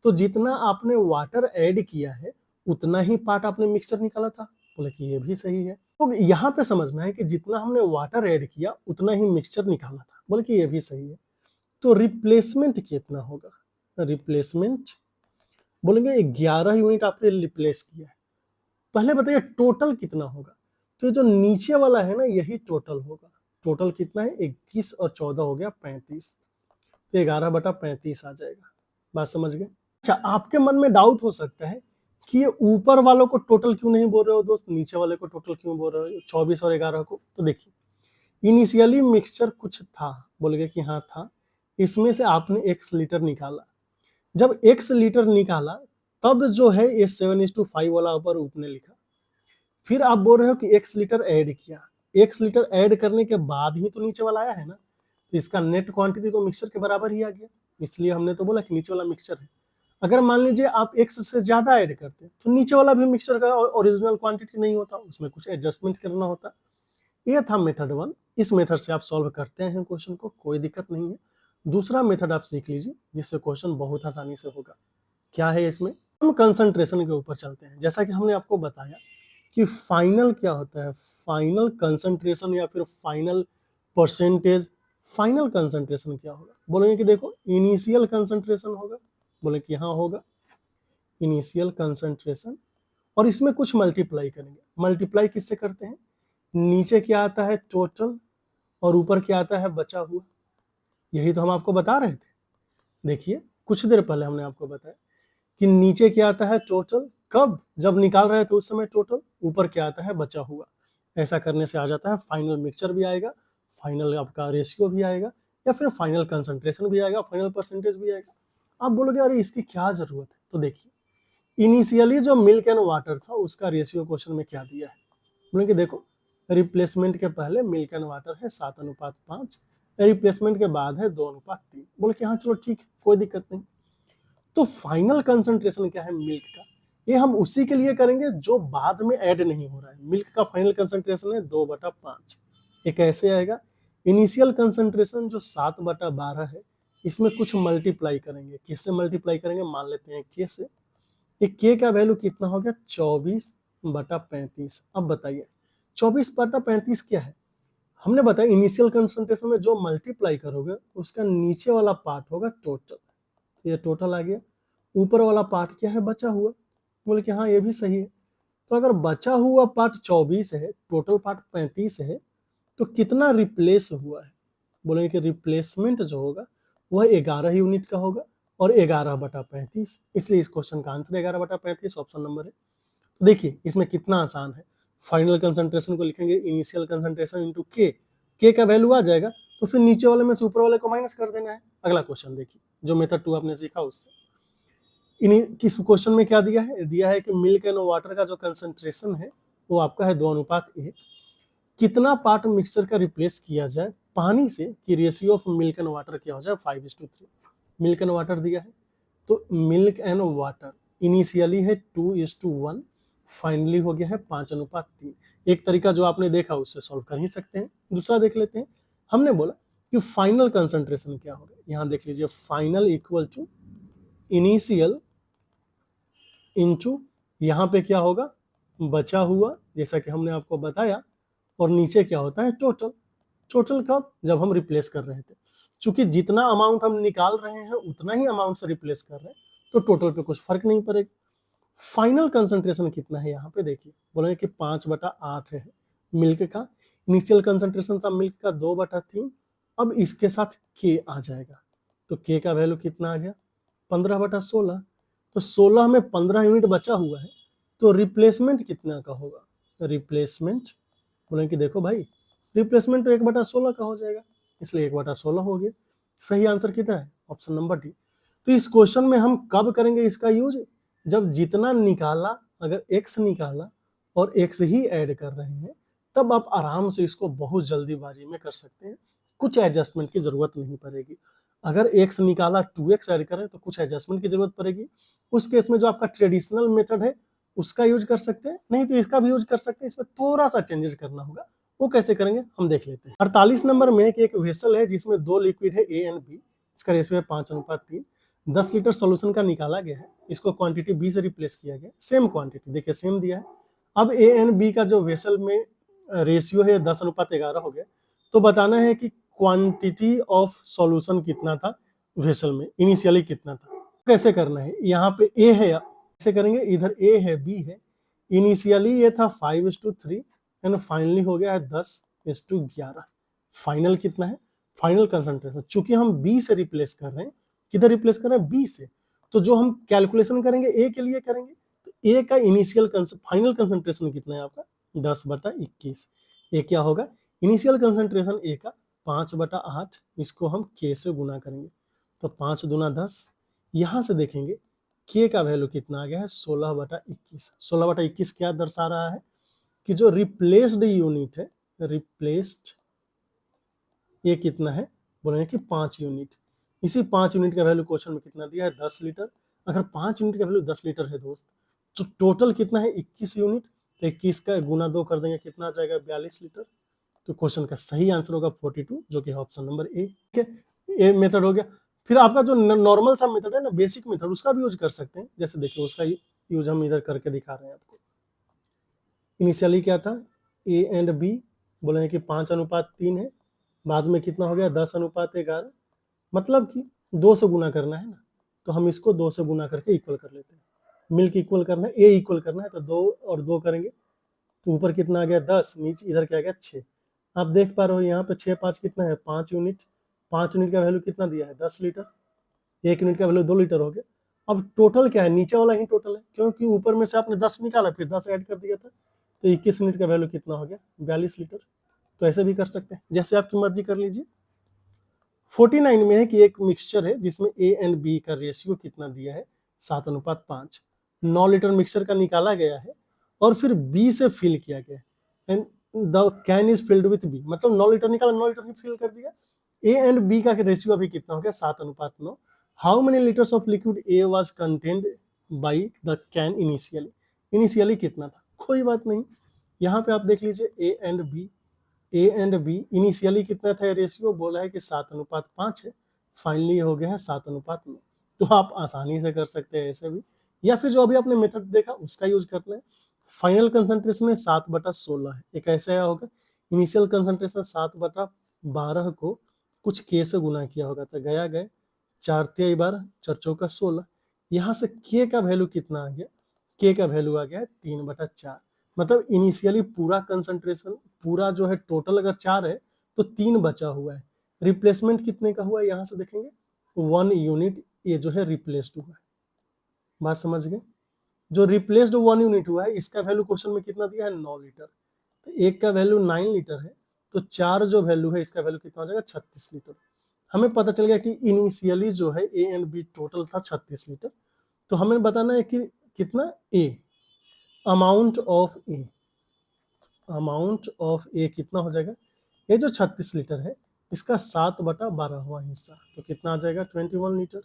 तो जितना आपने वाटर ऐड किया है उतना ही पार्ट आपने मिक्सचर निकाला था, बोले कि ये भी सही है। तो यहाँ पे समझना है कि जितना हमने वाटर ऐड किया उतना ही मिक्सचर निकालना था, बोले कि ये भी सही है। तो रिप्लेसमेंट कितना होगा? रिप्लेसमेंट बोलेंगे 11 यूनिट आपने रिप्लेस किया है। पहले बताइए टोटल कितना होगा? तो ये जो नीचे वाला है ना, यही टोटल होगा। टोटल कितना है? 21 और 14 हो गया 35, तो 11/35 आ जाएगा। बात समझ गए? अच्छा, आपके मन में डाउट हो सकता है कि ये ऊपर वालों को टोटल क्यों नहीं बोल रहे हो दोस्त, नीचे वाले को टोटल क्यों बोल रहे हो, 24 और 11 को? तो देखिए, इनिशियली मिक्सचर कुछ था, बोलेंगे कि हाँ था, इसमें से आपने x लीटर निकाला। जब x लीटर निकाला तब जो है ये 7:5 वाला ऊपर ऊपने लिखा। फिर आप बोल रहे हो कि x लीटर ऐड किया, x लीटर ऐड करने के बाद ही तो नीचे वाला आया है ना, तो इसका नेट क्वांटिटी तो मिक्सचर के बराबर ही आ गया, इसलिए हमने तो बोला कि नीचे वाला मिक्सचर है। अगर मान लीजिए आप x से ज्यादा ऐड करते तो नीचे वाला भी मिक्सचर का ओरिजिनल क्वांटिटी नहीं होता, उसमें कुछ एडजस्टमेंट करना होता। ये था मेथड 1। इस मेथड से आप सॉल्व करते हैं क्वेश्चन को, कोई दिक्कत नहीं है। दूसरा मेथड आप सीख लीजिए जिससे क्वेश्चन बहुत आसानी से होगा। क्या है इसमें? हम कंसंट्रेशन के ऊपर चलते हैं। जैसा कि हमने आपको बताया कि फाइनल क्या होता है, फाइनल कंसंट्रेशन या फिर फाइनल परसेंटेज। फाइनल कंसंट्रेशन क्या होगा? बोलेंगे कि देखो इनिशियल कंसंट्रेशन होगा, बोले कि हाँ होगा इनिशियल कंसंट्रेशन, और इसमें कुछ मल्टीप्लाई करेंगे। मल्टीप्लाई किससे करते हैं? नीचे क्या आता है? टोटल, और ऊपर क्या आता है? बचा हुआ। यही तो हम आपको बता रहे थे। देखिए, कुछ देर पहले हमने आपको बताया कि नीचे क्या आता है? टोटल। कब? जब निकाल रहे थे उस समय टोटल। ऊपर क्या आता है? बचा हुआ। ऐसा करने से आ जाता है फाइनल मिक्सचर भी आएगा, फाइनल आपका रेशियो भी आएगा, या फिर फाइनल कंसंट्रेशन भी आएगा, फाइनल परसेंटेज भी आएगा। आप बोलोगे अरे इसकी क्या जरूरत है? तो देखिए, इनिशियली जो मिल्क एंड वाटर था उसका रेशियो क्वेश्चन में क्या दिया है? बोलेंगे देखो, रिप्लेसमेंट के पहले मिल्क एंड वाटर है 7:5, रिप्लेसमेंट के बाद है 2:3। बोले कि हाँ चलो ठीक है, कोई दिक्कत नहीं। तो फाइनल कंसंट्रेशन क्या है मिल्क का? ये हम उसी के लिए करेंगे जो बाद में ऐड नहीं हो रहा है। मिल्क का फाइनल कंसंट्रेशन है 2/5। ये कैसे आएगा? इनिशियल कंसंट्रेशन जो 7/12 है, इसमें कुछ मल्टीप्लाई करेंगे। किससे मल्टीप्लाई करेंगे? मान लेते हैं के से। ये के का वैल्यू कितना हो गया? 24/35। अब बताइए 24/35 क्या है? हमने बताया इनिशियल कंसंट्रेशन में जो मल्टीप्लाई करोगे उसका नीचे वाला पार्ट होगा टोटल। ये टोटल आ गया। ऊपर वाला पार्ट क्या है? बचा हुआ। बोले कि हाँ ये भी सही है। तो अगर बचा हुआ पार्ट 24 है, टोटल पार्ट 35 है, तो कितना रिप्लेस हुआ है? बोलेंगे कि रिप्लेसमेंट जो होगा वह 11 यूनिट का होगा, और 11/35, इसलिए इस क्वेश्चन का आंसर 11/35 ऑप्शन नंबर है। तो देखिए इसमें कितना आसान है। फाइनल कंसंट्रेशन को लिखेंगे इनिशियल कंसंट्रेशन इंटू के का वैल्यू आ जाएगा, तो फिर नीचे वाले में से ऊपर वाले को माइनस कर देना है। अगला क्वेश्चन देखिए, जो मेथड 2 आपने सीखा उससे। किस क्वेश्चन में क्या दिया है? दिया है कि मिल्क एंड वाटर का जो कंसंट्रेशन है वो आपका है 2:1। कितना पार्ट मिक्सचर का रिप्लेस किया जाए पानी से कि ratio of milk and water क्या हो जाए? 5:3। मिल्क एंड वाटर दिया है, तो मिल्क एंड वाटर इनिशियली है 2:1, फाइनली हो गया है 5:3। एक तरीका जो आपने देखा उससे सॉल्व कर ही सकते हैं। दूसरा देख लेते हैं। हमने बोला कि फाइनल कंसंट्रेशन क्या होगा, यहाँ देख लीजिए, final equal to initial into यहाँ पे क्या होगा? बचा हुआ, जैसा कि हमने आपको बताया, और नीचे क्या होता है? टोटल। टोटल कब? जब हम रिप्लेस कर रहे थे। चूंकि जितना अमाउंट हम निकाल रहे हैं उतना ही अमाउंट से रिप्लेस कर रहे हैं, तो टोटल पे कुछ फर्क नहीं पड़ेगा। फाइनल कंसंट्रेशन कितना है यहाँ पे देखिए, बोलेंगे कि 5/8 है मिल्क का। इनिशियल कंसंट्रेशन था मिल्क का 2/3। अब इसके साथ के आ जाएगा, तो के का वैल्यू कितना आ गया? 15/16। तो 16 में 15 यूनिट बचा हुआ है, तो रिप्लेसमेंट कितना का होगा? रिप्लेसमेंट बोलेंगे कि देखो भाई, रिप्लेसमेंट तो 1/16 का हो जाएगा, इसलिए 1/16 हो गया। सही आंसर कितना है? Option number D. तो इस क्वेश्चन में हम कब करेंगे इसका यूज? जब जितना निकाला, अगर x निकाला और x ही ऐड कर रहे हैं, तब आप आराम से इसको बहुत जल्दीबाजी में कर सकते हैं। कुछ एडजस्टमेंट की जरूरत नहीं पड़ेगी। अगर x निकाला 2x ऐड करें तो कुछ एडजस्टमेंट की जरूरत पड़ेगी। उस केस में जो आपका ट्रेडिशनल मेथड है उसका यूज कर सकते हैं, नहीं तो इसका भी यूज कर सकते हैं। इसमें थोड़ा सा चेंजेस करना होगा, वो कैसे करेंगे हम देख लेते हैं। 48 नंबर में एक वेसल है जिसमें दो लिक्विड है ए एंड बी, इसका रेशियो है 5:3। 10 लीटर सोल्यूशन का निकाला गया है, इसको क्वांटिटी बी से रिप्लेस किया गया, सेम क्वांटिटी देखिए सेम दिया है। अब ए एंड बी का जो वेसल में रेशियो है 10:11 हो गया, तो बताना है कि क्वांटिटी ऑफ सॉल्यूशन कितना था वेसल में, इनिशियली कितना था। कैसे करना है, यहाँ पे ए है, कैसे करेंगे, इधर ए है बी है, इनिशियली ये था 5:3 एंड फाइनली हो गया है 10:11। फाइनल कितना है, फाइनल कंसंट्रेशन, चूंकि हम बी से रिप्लेस कर रहे हैं, किधर रिप्लेस कर रहे हैं, बी से, तो जो हम कैलकुलेशन करेंगे ए के लिए करेंगे, तो ए का इनिशियल फाइनल कंसंट्रेशन कितना है आपका 10/21। ए क्या होगा, इनिशियल कंसंट्रेशन ए का 5/8, इसको हम के से गुना करेंगे तो 5 दूना 10। यहां से देखेंगे के का वैल्यू कितना आ गया है 16/21। 16/21 क्या दर्शा रहा है कि जो रिप्लेस्ड यूनिट है, रिप्लेस्ड ये कितना है, बोलेंगे कि 5 यूनिट। इसी 5 यूनिट का वैल्यू क्वेश्चन में कितना दिया है 10 लीटर। अगर 5 यूनिट का वैल्यू 10 लीटर है दोस्त, तो टोटल कितना है 21 यूनिट, तो 21 का गुना 2 कर देंगे, कितना आ जाएगा 42 लीटर। तो क्वेश्चन का सही आंसर होगा 42, जो कि ऑप्शन नंबर ए। ठीक है, ए मेथड हो गया। फिर आपका जो नॉर्मल सा मेथड है ना, बेसिक मेथड, उसका भी यूज कर सकते हैं। जैसे देखिए उसका यूज हम इधर करके दिखा रहे हैं आपको। इनिशियली क्या था, ए एंड बी बोलेंगे कि 5:3 है, बाद में कितना हो गया 10:11, मतलब कि 2 से गुना करना है ना, तो हम इसको 2 से गुना करके इक्वल कर लेते हैं। मिल्क इक्वल करना है, ए इक्वल करना है, तो 2 और 2 करेंगे तो ऊपर कितना आ गया 10, नीचे इधर क्या आ गया 6। आप देख पा रहे हो यहाँ पे 6 5 कितना है 5 यूनिट। 5 यूनिट का वैल्यू कितना दिया है 10 लीटर, 1 यूनिट का वैल्यू 2 लीटर हो गया। अब टोटल क्या है, नीचे वाला ही टोटल है, क्योंकि ऊपर में से आपने 10 निकाला फिर 10 ऐड कर दिया था, तो 21 यूनिट का वैल्यू कितना हो गया 42 लीटर। तो ऐसे भी कर सकते हैं, जैसे आपकी मर्जी कर लीजिए। 49 में है कि एक मिक्सचर है जिसमें ए एंड बी का रेशियो कितना दिया है 7:5। 9 लीटर मिक्सचर का निकाला गया है और फिर बी से फिल किया गया and the can is filled with B, मतलब 9 लीटर निकाला, 9 लीटर में फिल कर दिया। ए एंड बी का रेशियो अभी कितना हो गया 7:9। How many litres of liquid A was contained by the can initially, initially कितना था, कोई बात नहीं। यहाँ पे आप देख लीजिए ए एंड बी इनिशियली कितना था रेशियो, बोला है कि 7:5 है, फाइनली हो गया है 7:9। तो आप आसानी से कर सकते हैं ऐसे भी, या फिर जो अभी आपने मेथड देखा उसका यूज करना है। फाइनल कंसंट्रेशन में 7/16 है, एक ऐसा आया होगा, इनिशियल कंसंट्रेशन 7/12 को कुछ के से गुना किया होगा, तो गया गए 4×3 4×4 16। यहाँ से के का वैल्यू कितना आ गया, के का वैल्यू आ गया है 3/4। मतलब इनिशियली पूरा कंसंट्रेशन, पूरा जो है टोटल अगर 4 है तो 3 बचा हुआ है। रिप्लेसमेंट कितने का हुआ है, यहाँ से देखेंगे 1 यूनिट ये जो है रिप्लेस्ड हुआ है। बात समझ गए, जो रिप्लेस्ड 1 यूनिट हुआ है इसका वैल्यू क्वेश्चन में कितना दिया है 9 लीटर, तो एक का वैल्यू 9 लीटर है, तो 4 जो वैल्यू है इसका वैल्यू कितना हो जाएगा 36 लीटर। हमें पता चल गया कि इनिशियली जो है ए एंड बी टोटल था 36 लीटर। तो हमें बताना है कि कितना A, amount of A, amount of A कितना हो जाएगा, ये जो 36 लीटर है इसका 7/12वां हिस्सा, तो कितना आ जाएगा 21 लीटर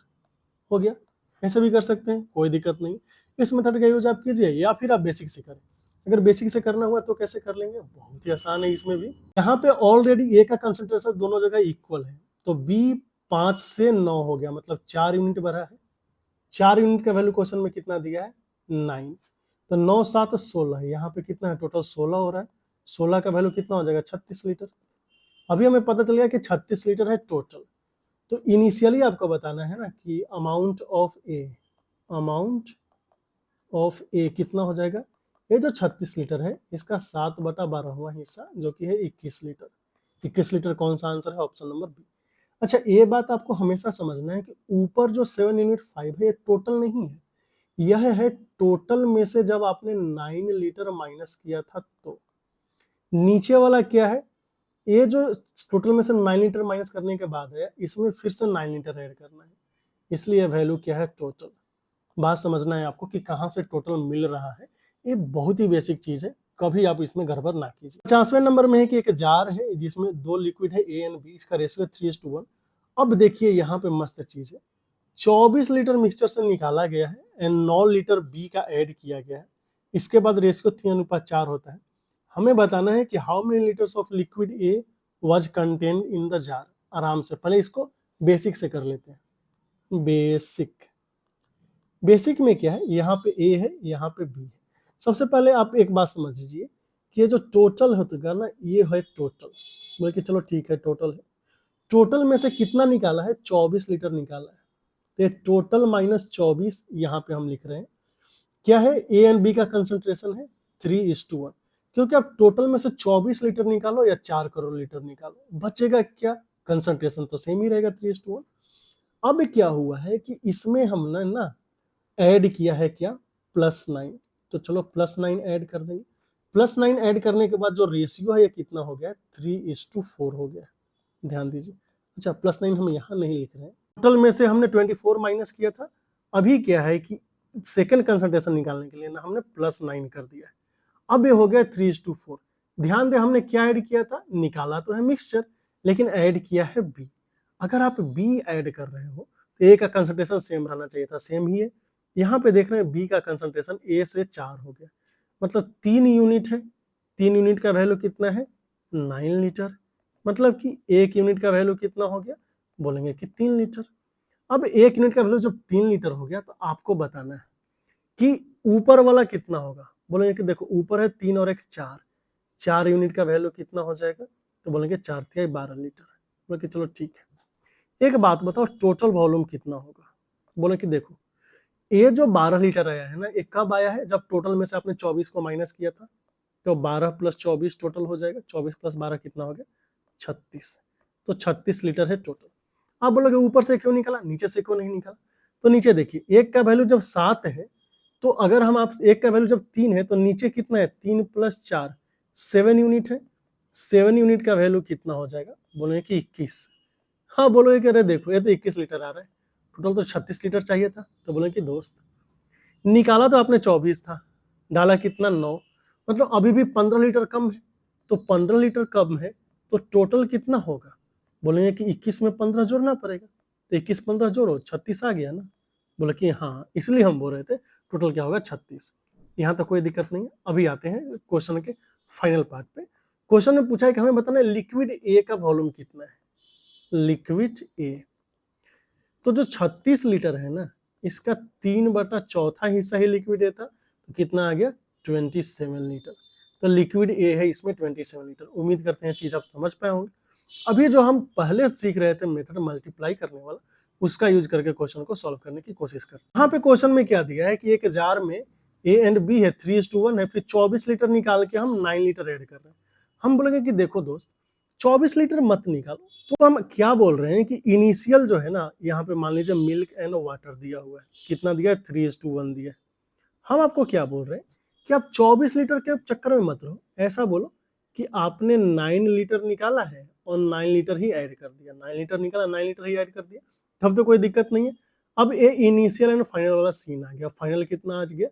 हो गया। ऐसे भी कर सकते हैं, कोई दिक्कत नहीं। इस मेथड का यूज आप कीजिए या फिर आप बेसिक से करें। अगर बेसिक से करना हुआ तो कैसे कर लेंगे, बहुत ही आसान है इसमें भी। यहाँ पे ऑलरेडी ए का कंसंट्रेशन दोनों जगह इक्वल है, तो बी 5 से 9 हो गया, मतलब 4 यूनिट बढ़ा है। 4 यूनिट का वैल्यू क्वेश्चन में कितना दिया है 9, तो 9 7 16, यहाँ पे कितना है टोटल 16 हो रहा है। 16 का वैल्यू कितना हो जाएगा 36 लीटर। अभी हमें पता चल गया कि 36 लीटर है टोटल। तो इनिशियली आपको बताना है ना कि अमाउंट ऑफ ए कितना हो जाएगा, ये जो 36 लीटर है इसका 7/12वां हिस्सा, जो कि है 21 लीटर। 21 लीटर कौन सा आंसर है, ऑप्शन नंबर बी। अच्छा, ये बात आपको हमेशा समझना है कि ऊपर जो 7 यूनिट 5 है ये टोटल नहीं है, यह है टोटल में से जब आपने 9 लीटर माइनस किया था, तो नीचे वाला क्या है, ये जो टोटल में से 9 लीटर माइनस करने के बाद है इसमें फिर से 9 लीटर ऐड करना है, इसलिए वैल्यू क्या है टोटल। बात समझना है आपको कि कहाँ से टोटल मिल रहा है, ये बहुत ही बेसिक चीज है, कभी आप इसमें गड़बड़ ना कीजिए। 50वें नंबर में है कि एक जार है जिसमें 2 लिक्विड है ए एंड बी, इसका रेशियो 3:1। अब देखिए यहाँ पे मस्त चीज है, 24 लीटर मिक्सचर से निकाला गया है एंड 9 लीटर बी का ऐड किया गया है। इसके बाद रेशियो 3:4 होता है। हमें बताना है कि how many litres of liquid A was contained in the jar. आराम से पहले इसको बेसिक से कर लेते हैं। बेसिक में क्या है, यहाँ पे ए है, यहाँ पे बी है। सबसे पहले आप एक बात समझ लीजिए कि ये जो टोटल होगा ना, ये है टोटल। बोले कि चलो ठीक है, टोटल है। टोटल में से कितना निकाला है, 24 लीटर निकाला है। तो टोटल माइनस 24 यहाँ पे हम लिख रहे हैं। क्या है, ए एंड बी का कंसंट्रेशन है 3:1। क्योंकि आप टोटल में से 24 लीटर निकालो या 4 करोड़ लीटर निकालो, बचेगा क्या, कंसंट्रेशन तो सेम ही रहेगा 3:1। अब क्या हुआ है कि इसमें हमने ना ऐड किया है क्या, +9। तो चलो +9 ऐड कर देंगे। +9 ऐड करने के बाद जो रेशियो है ये कितना हो गया, 3:4 हो गया। ध्यान दीजिए। अच्छा, +9 हम यहाँ नहीं लिख रहे हैं, टोटल में से हमने 24 माइनस किया था। अभी क्या है कि सेकंड कंसंट्रेशन निकालने के लिए ना हमने +9 कर दिया है। अब ये हो गया 3:4। ध्यान दे, हमने क्या ऐड किया था, निकाला तो है मिक्सचर, लेकिन ऐड किया है बी। अगर आप बी ऐड कर रहे हो तो ए का कंसंट्रेशन सेम रहना चाहिए था, सेम ही है। यहाँ पे देख रहे हैं बी का कंसंट्रेशन ए से 4 हो गया, मतलब 3 यूनिट है। 3 यूनिट का वैल्यू कितना है, 9 लीटर। मतलब कि 1 यूनिट का वैल्यू कितना हो गया, बोलेंगे कि 3 लीटर। अब 1 यूनिट का वैल्यू जब 3 लीटर हो गया तो आपको बताना है कि ऊपर वाला कितना होगा। बोलेंगे कि देखो ऊपर है 3 और 1 4, 4 यूनिट का वैल्यू कितना हो जाएगा, तो बोलेंगे 4 तिहाई 12 लीटर। बोले कि चलो ठीक है। एक बात बताओ, टोटल वॉल्यूम कितना होगा। बोले कि देखो ये जो 12 लीटर आया है ना, ये कब आया है, जब टोटल में से आपने 24 को माइनस किया था। तो 12 + 24 टोटल हो जाएगा, 24 + 12 कितना हो गया, 36। तो 36 लीटर है टोटल। आप बोलोगे ऊपर से क्यों निकाला, नीचे से क्यों नहीं निकाला। तो नीचे देखिए, एक का वैल्यू जब 7 है, तो अगर हम आप एक का वैल्यू जब 3 है, तो नीचे कितना है, 3 + 4 7 यूनिट है। 7 यूनिट का वैल्यू कितना हो जाएगा, बोलेंगे कि 21। हाँ, बोलोगे कि अरे देखो ये तो 21 लीटर आ रहा है, टोटल तो 36 लीटर चाहिए था। तो बोले कि दोस्त, निकाला तो आपने 24 था, डाला कितना, 9, मतलब अभी भी 15 लीटर कम है। तो 15 लीटर कम है तो टोटल कितना होगा, बोलेंगे कि 21 में 15 जोड़ना पड़ेगा। तो 21 15 जोड़ो, 36 आ गया ना। बोले कि हाँ, इसलिए हम बोल रहे थे टोटल क्या होगा, 36। यहाँ तो कोई दिक्कत नहीं है। अभी आते हैं क्वेश्चन के फाइनल पार्ट पे। क्वेश्चन में पूछा है कि हमें बताना है लिक्विड ए का वॉल्यूम कितना है। लिक्विड ए, तो जो 36 लीटर है ना, इसका 3/4 हिस्सा ही लिक्विड ए था, तो कितना आ गया, 27 लीटर। तो लिक्विड ए है इसमें 27 लीटर। उम्मीद करते हैं चीज आप समझ पाए होंगे। अभी जो हम पहले सीख रहे थे मेथड मल्टीप्लाई करने वाला, उसका यूज करके क्वेश्चन को सॉल्व करने की कोशिश करते हैं। यहाँ पे क्वेश्चन में क्या दिया है कि एक जार में ए एंड बी है, 3:1 है, फिर 24 लीटर निकाल के हम 9 लीटर ऐड कर रहे हैं। हम बोलेंगे कि देखो दोस्त, 24 लीटर मत निकालो। तो हम क्या बोल रहे हैं कि इनिशियल जो है ना, यहाँ पे मान लीजिए मिल्क एंड वाटर दिया हुआ है, कितना दिया है, 3:1 दिया है। हम आपको क्या बोल रहे हैं कि आप 24 लीटर के चक्कर में मत रहो, ऐसा बोलो कि आपने 9 लीटर निकाला है और 9 लीटर ही ऐड कर दिया। 9 लीटर निकाला, 9 लीटर ही ऐड कर दिया, तब तो कोई दिक्कत नहीं है। अब ये इनिशियल एंड फाइनल वाला सीन आ गया। फाइनल कितना आ गया,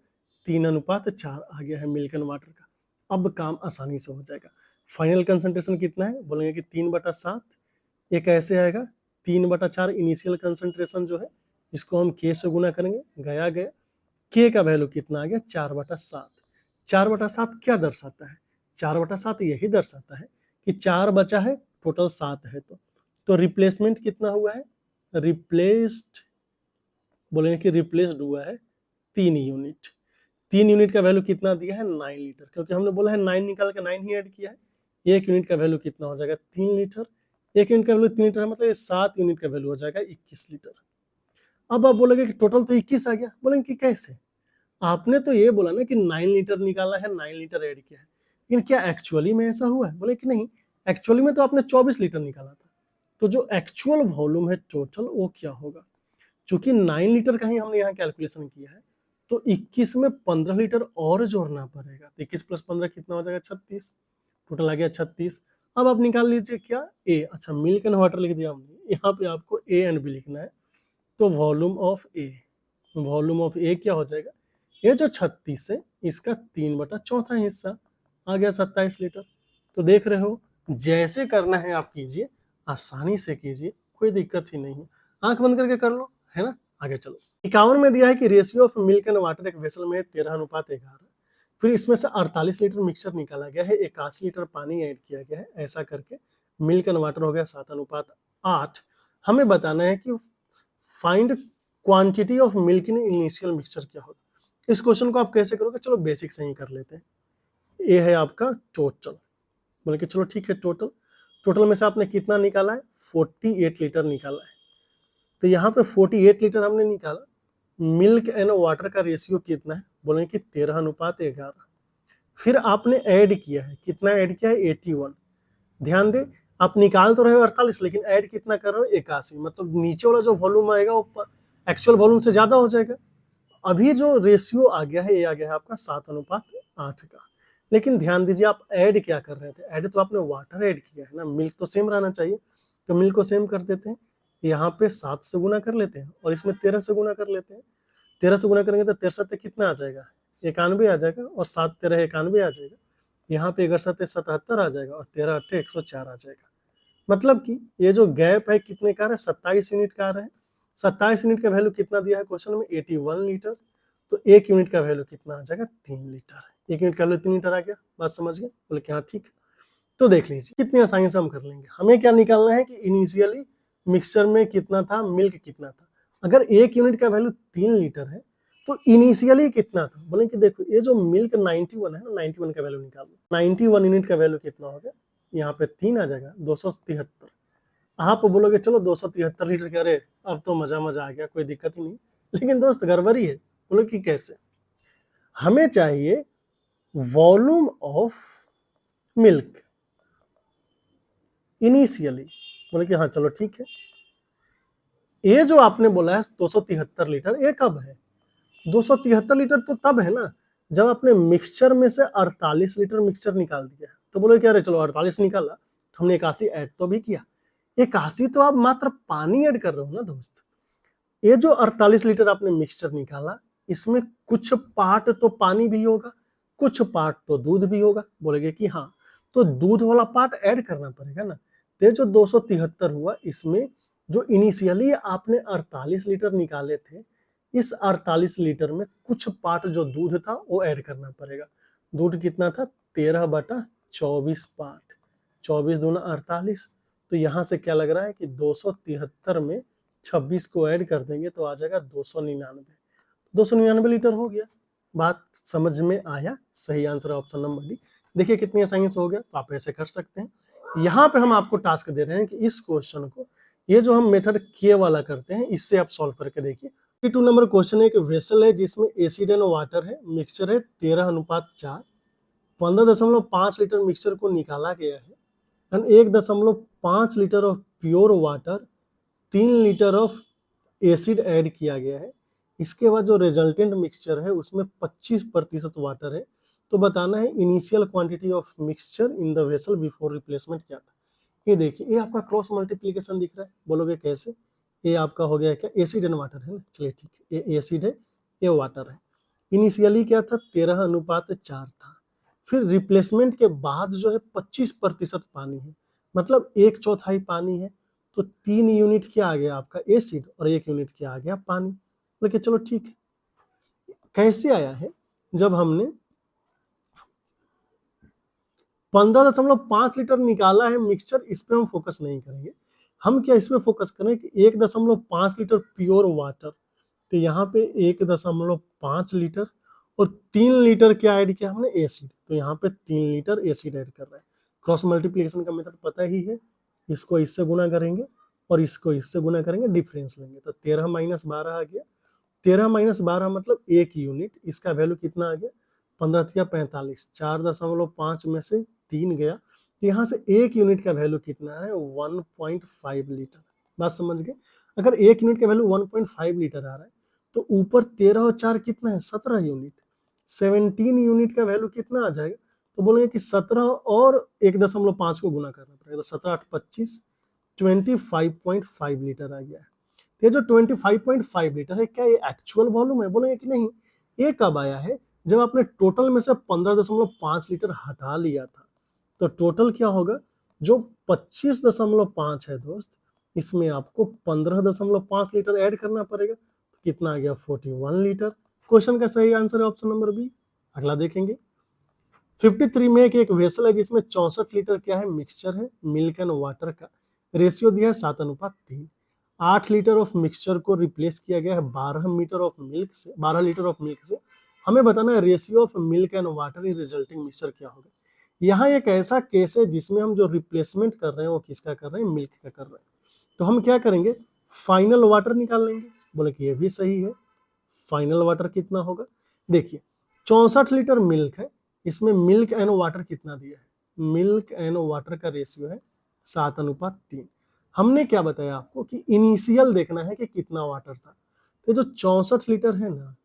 3:4 आ गया है मिल्क एंड वाटर का। अब काम आसानी से हो जाएगा। फाइनल कंसंट्रेशन कितना है, बोलेंगे कि 3/7। ये कैसे आएगा, 3/4 इनिशियल कंसंट्रेशन जो है, इसको हम के से गुना करेंगे, गया गया। के का वैल्यू कितना आ गया, 4/7। 4/7 क्या दर्शाता है, 4/7 यही दर्शाता है कि 4 बचा है, टोटल 7 है। तो रिप्लेसमेंट कितना हुआ है, रिप्लेस्ड, बोलेंगे कि रिप्लेस्ड हुआ है 3 यूनिट। 3 यूनिट का वैल्यू कितना दिया है, 9 लीटर, क्योंकि हमने बोला है 9 निकाल के 9 ही ऐड किया है। 1 यूनिट का वैल्यू कितना हो जाएगा, 3 लीटर। 1 यूनिट का वैल्यू 3 लीटर है, मतलब 7 यूनिट का वैल्यू हो जाएगा 21 लीटर। अब आप बोलोगे कि टोटल तो 21 आ गया। बोलेंगे कि कैसे, आपने तो ये बोला ना कि 9 लीटर निकाला है, 9 लीटर ऐड किया है, लेकिन क्या एक्चुअली में ऐसा हुआ है। बोले कि नहीं, एक्चुअली में तो आपने 24 लीटर निकाला था। तो जो एक्चुअल वॉल्यूम है टोटल, वो क्या होगा, चूंकि 9 लीटर का ही हमने यहाँ कैलकुलेशन किया है, तो 21 में 15 लीटर और जोड़ना पड़ेगा। तो 21 + 15 कितना हो जाएगा, 36। टोटल आ गया 36। अब आप निकाल लीजिए क्या, ए। अच्छा, मिल्क एंड वाटर लिख दिया हमने, यहाँ पे आपको ए एंड बी लिखना है। तो volume of A, volume of A क्या हो जाएगा, ये जो 36 है इसका 3/4 हिस्सा। आ गया 27 लीटर। तो देख रहे हो, जैसे करना है आप कीजिए, आसानी से कीजिए, कोई दिक्कत ही नहीं है। आंख बंद करके कर लो, है ना। आगे चलो, 51 में दिया है कि ratio of milk and water एक वेसल में 13:11। फिर इसमें से 48 लीटर मिक्सचर निकाला गया है, 81 लीटर पानी ऐड किया गया है, ऐसा करके मिल्क एंड वाटर हो गया 7:8। हमें बताना है कि find quantity of milk in initial mixture क्या होगा। इस क्वेश्चन को आप कैसे करोगे, चलो बेसिक से ही कर लेते हैं। ये है आपका टोटल, बोले कि चलो ठीक है, टोटल में से आपने कितना निकाला है, 48 लीटर निकाला है। तो यहाँ पे 48 लीटर हमने निकाला, मिल्क एंड वाटर का रेशियो कितना है, बोलेंगे कि 13:11। फिर आपने ऐड किया है, कितना ऐड किया है, 81। ध्यान दे, आप निकाल तो रहे हो 48, लेकिन ऐड कितना कर रहे हो, 81। मतलब नीचे वाला जो वॉल्यूम आएगा वो एक्चुअल वॉल्यूम से ज्यादा हो जाएगा। अभी जो रेशियो आ गया है, ये आ गया है आपका 7:8 का। लेकिन ध्यान दीजिए, आप ऐड क्या कर रहे थे, ऐड तो आपने वाटर ऐड किया है ना, मिल्क तो सेम रहना चाहिए। तो मिल्क को सेम कर देते हैं, यहाँ पे 7 से गुना कर लेते हैं और इसमें 13 से गुना कर लेते हैं। 13 से गुना करेंगे तो 13 कितना आ जाएगा, 91 आ जाएगा, और 7 13 91 आ जाएगा। यहाँ पे 11 77 आ जाएगा, और 13 8 104 आ जाएगा। मतलब कि ये जो गैप है कितने का है, 27 यूनिट का आ रहा है। 27 यूनिट का वैल्यू कितना दिया है क्वेश्चन में, 81 लीटर। तो 1 यूनिट का वैल्यू कितना आ जाएगा, 3 लीटर। 1 यूनिट का वैल्यू 3 लीटर आ गया, बात समझ गए, बोले कि हाँ ठीक है। तो देख लीजिए कितनी आसानी से हम कर लेंगे। हमें क्या निकालना है कि इनिशियली मिक्सचर में कितना था, मिल्क कितना था। अगर 1 यूनिट का वैल्यू 3 लीटर है तो इनिशियली कितना था, बोले कि देखो ये जो मिल्क 91 है ना, 91 का वैल्यू निकाल लो। 91 यूनिट का वैल्यू कितना होगा, यहाँ पे 3 आ जाएगा, 273। आप बोलोगे चलो 273 लीटर के, अरे अब तो मजा मजा आ गया, कोई दिक्कत ही नहीं। लेकिन दोस्त गड़बड़ी है। बोलो कि कैसे, हमें चाहिए वॉल्यूम ऑफ मिल्क इनिशियली। बोले कि हाँ चलो ठीक है। ये जो आपने बोला है 273 लीटर, ये कब है, 273 लीटर तो तब है ना जब आपने मिक्सचर में से 48 लीटर मिक्सचर निकाल दिया। तो बोले क्या, अरे चलो 48 निकाला, हमने 81 ऐड तो भी किया। 81 तो आप मात्र पानी ऐड कर रहे हो ना दोस्त। ये जो 48 लीटर आपने मिक्सचर निकाला, इसमें कुछ पार्ट तो पानी भी होगा, कुछ पार्ट तो दूध भी होगा। बोलेगे कि हाँ, तो दूध वाला पार्ट ऐड करना पड़ेगा ना। तो जो 273 हुआ, इसमें जो इनिशियली आपने 48 लीटर निकाले थे, इस 48 लीटर में कुछ पार्ट जो दूध था वो ऐड करना पड़ेगा। दूध कितना था, 13/24 पार्ट, 24 दूना 48। तो यहाँ से क्या लग रहा है कि 273 में 26 को ऐड कर देंगे तो आ जाएगा 299। 299 लीटर हो गया। बात समझ में आया, सही आंसर ऑप्शन नंबर डी। देखिए कितनी आसानी से हो गया, तो आप ऐसे कर सकते हैं। यहाँ पे हम आपको टास्क दे रहे हैं कि इस क्वेश्चन को, ये जो हम मेथड के वाला करते हैं, इससे आप सॉल्व करके देखिए। 2 नंबर क्वेश्चन है, एक वेसल है जिसमें एसिड एंड वाटर है, मिक्सचर है 13:4। 15.5 लीटर मिक्सचर को निकाला गया है, and 1.5 litre of pure water, 3 litre of acid add किया गया है। इसके बाद जो रिजल्टेंट मिक्सचर है उसमें 25% वाटर है। तो बताना है initial quantity of mixture in the vessel before replacement क्या था। ये देखिए, ये आपका क्रॉस मल्टीप्लीकेशन दिख रहा है, बोलोगे कैसे। ये आपका हो गया क्या, एसिड एंड वाटर है ना, चलिए ठीक है, ये एसिड है, ये वाटर है। इनिशियली क्या था, 13:4 था। फिर रिप्लेसमेंट के बाद जो है 25% पानी है, मतलब 1/4 पानी है। तो 3 यूनिट क्या आ गया आपका, एसिड, और 1 यूनिट क्या आ गया, पानी। लेकिन चलो ठीक है, कैसे आया है, जब हमने 15.5 लीटर निकाला है मिक्सचर, इस पे हम फोकस नहीं करेंगे। हम क्या इस पे फोकस करें कि 1.5 लीटर प्योर वाटर, तो यहाँ पे 1.5 लीटर, और 3 लीटर क्या ऐड किया हमने, एसिड। तो यहाँ पे 3 लीटर एसिड ऐड कर रहा है। क्रॉस मल्टीप्लिकेशन का मेथड पता ही है, इसको इससे गुना करेंगे और इसको इससे गुना करेंगे, डिफरेंस लेंगे। तो 13 - 12 आ गया। 13 - 12 मतलब 1 यूनिट, इसका वैल्यू कितना आ गया, 15 × 45, 4.5 में से 3 गया। तो यहाँ से 1 यूनिट का वैल्यू कितना है, 1.5 लीटर। बात समझ गए। अगर 1 यूनिट का वैल्यू 1.5 लीटर आ रहा है, तो ऊपर 13 और 4 कितना है, 17 यूनिट। 17 यूनिट का वैल्यू कितना आ जाएगा, तो बोलेंगे कि 17 और 1.5 को गुना करना पड़ेगा। तो 17 8 25, 25.5 लीटर आ गया है। ये जो 25.5 लीटर है, क्या ये एक्चुअल वॉल्यूम है, बोलेंगे कि नहीं। ये कब आया है, जब आपने टोटल में से 15.5 लीटर हटा लिया था तो टोटल क्या होगा, जो 25.5 है दोस्त, इसमें आपको 15.5 लीटर ऐड करना पड़ेगा। तो कितना आ गया, 41 लीटर। क्वेश्चन का सही आंसर है ऑप्शन नंबर बी। अगला देखेंगे 53 में एक वेसल है जिसमें 64 लीटर क्या है, मिक्सचर है, मिल्क एंड वाटर का रेशियो दिया है 7:3। 8 लीटर ऑफ मिक्सचर को रिप्लेस किया गया है 12 लीटर ऑफ मिल्क से। हमें बताना है ratio of milk and water in resulting mixture क्या होगा। यहाँ एक ऐसा केस है जिसमें हम जो रिप्लेसमेंट कर रहे हैं वो किसका कर रहे हैं, मिल्क का कर रहे हैं। तो हम क्या करेंगे, फाइनल वाटर निकाल लेंगे। बोले कि ये भी सही है। फाइनल वाटर कितना होगा, देखिए 64 लीटर मिल्क है, इसमें मिल्क एंड वाटर कितना दिया है, मिल्क एंड वाटर का रेशियो है 7:3। हमने क्या बताया आपको कि इनिशियल देखना है कि कितना वाटर था। तो जो 64 लीटर है ना,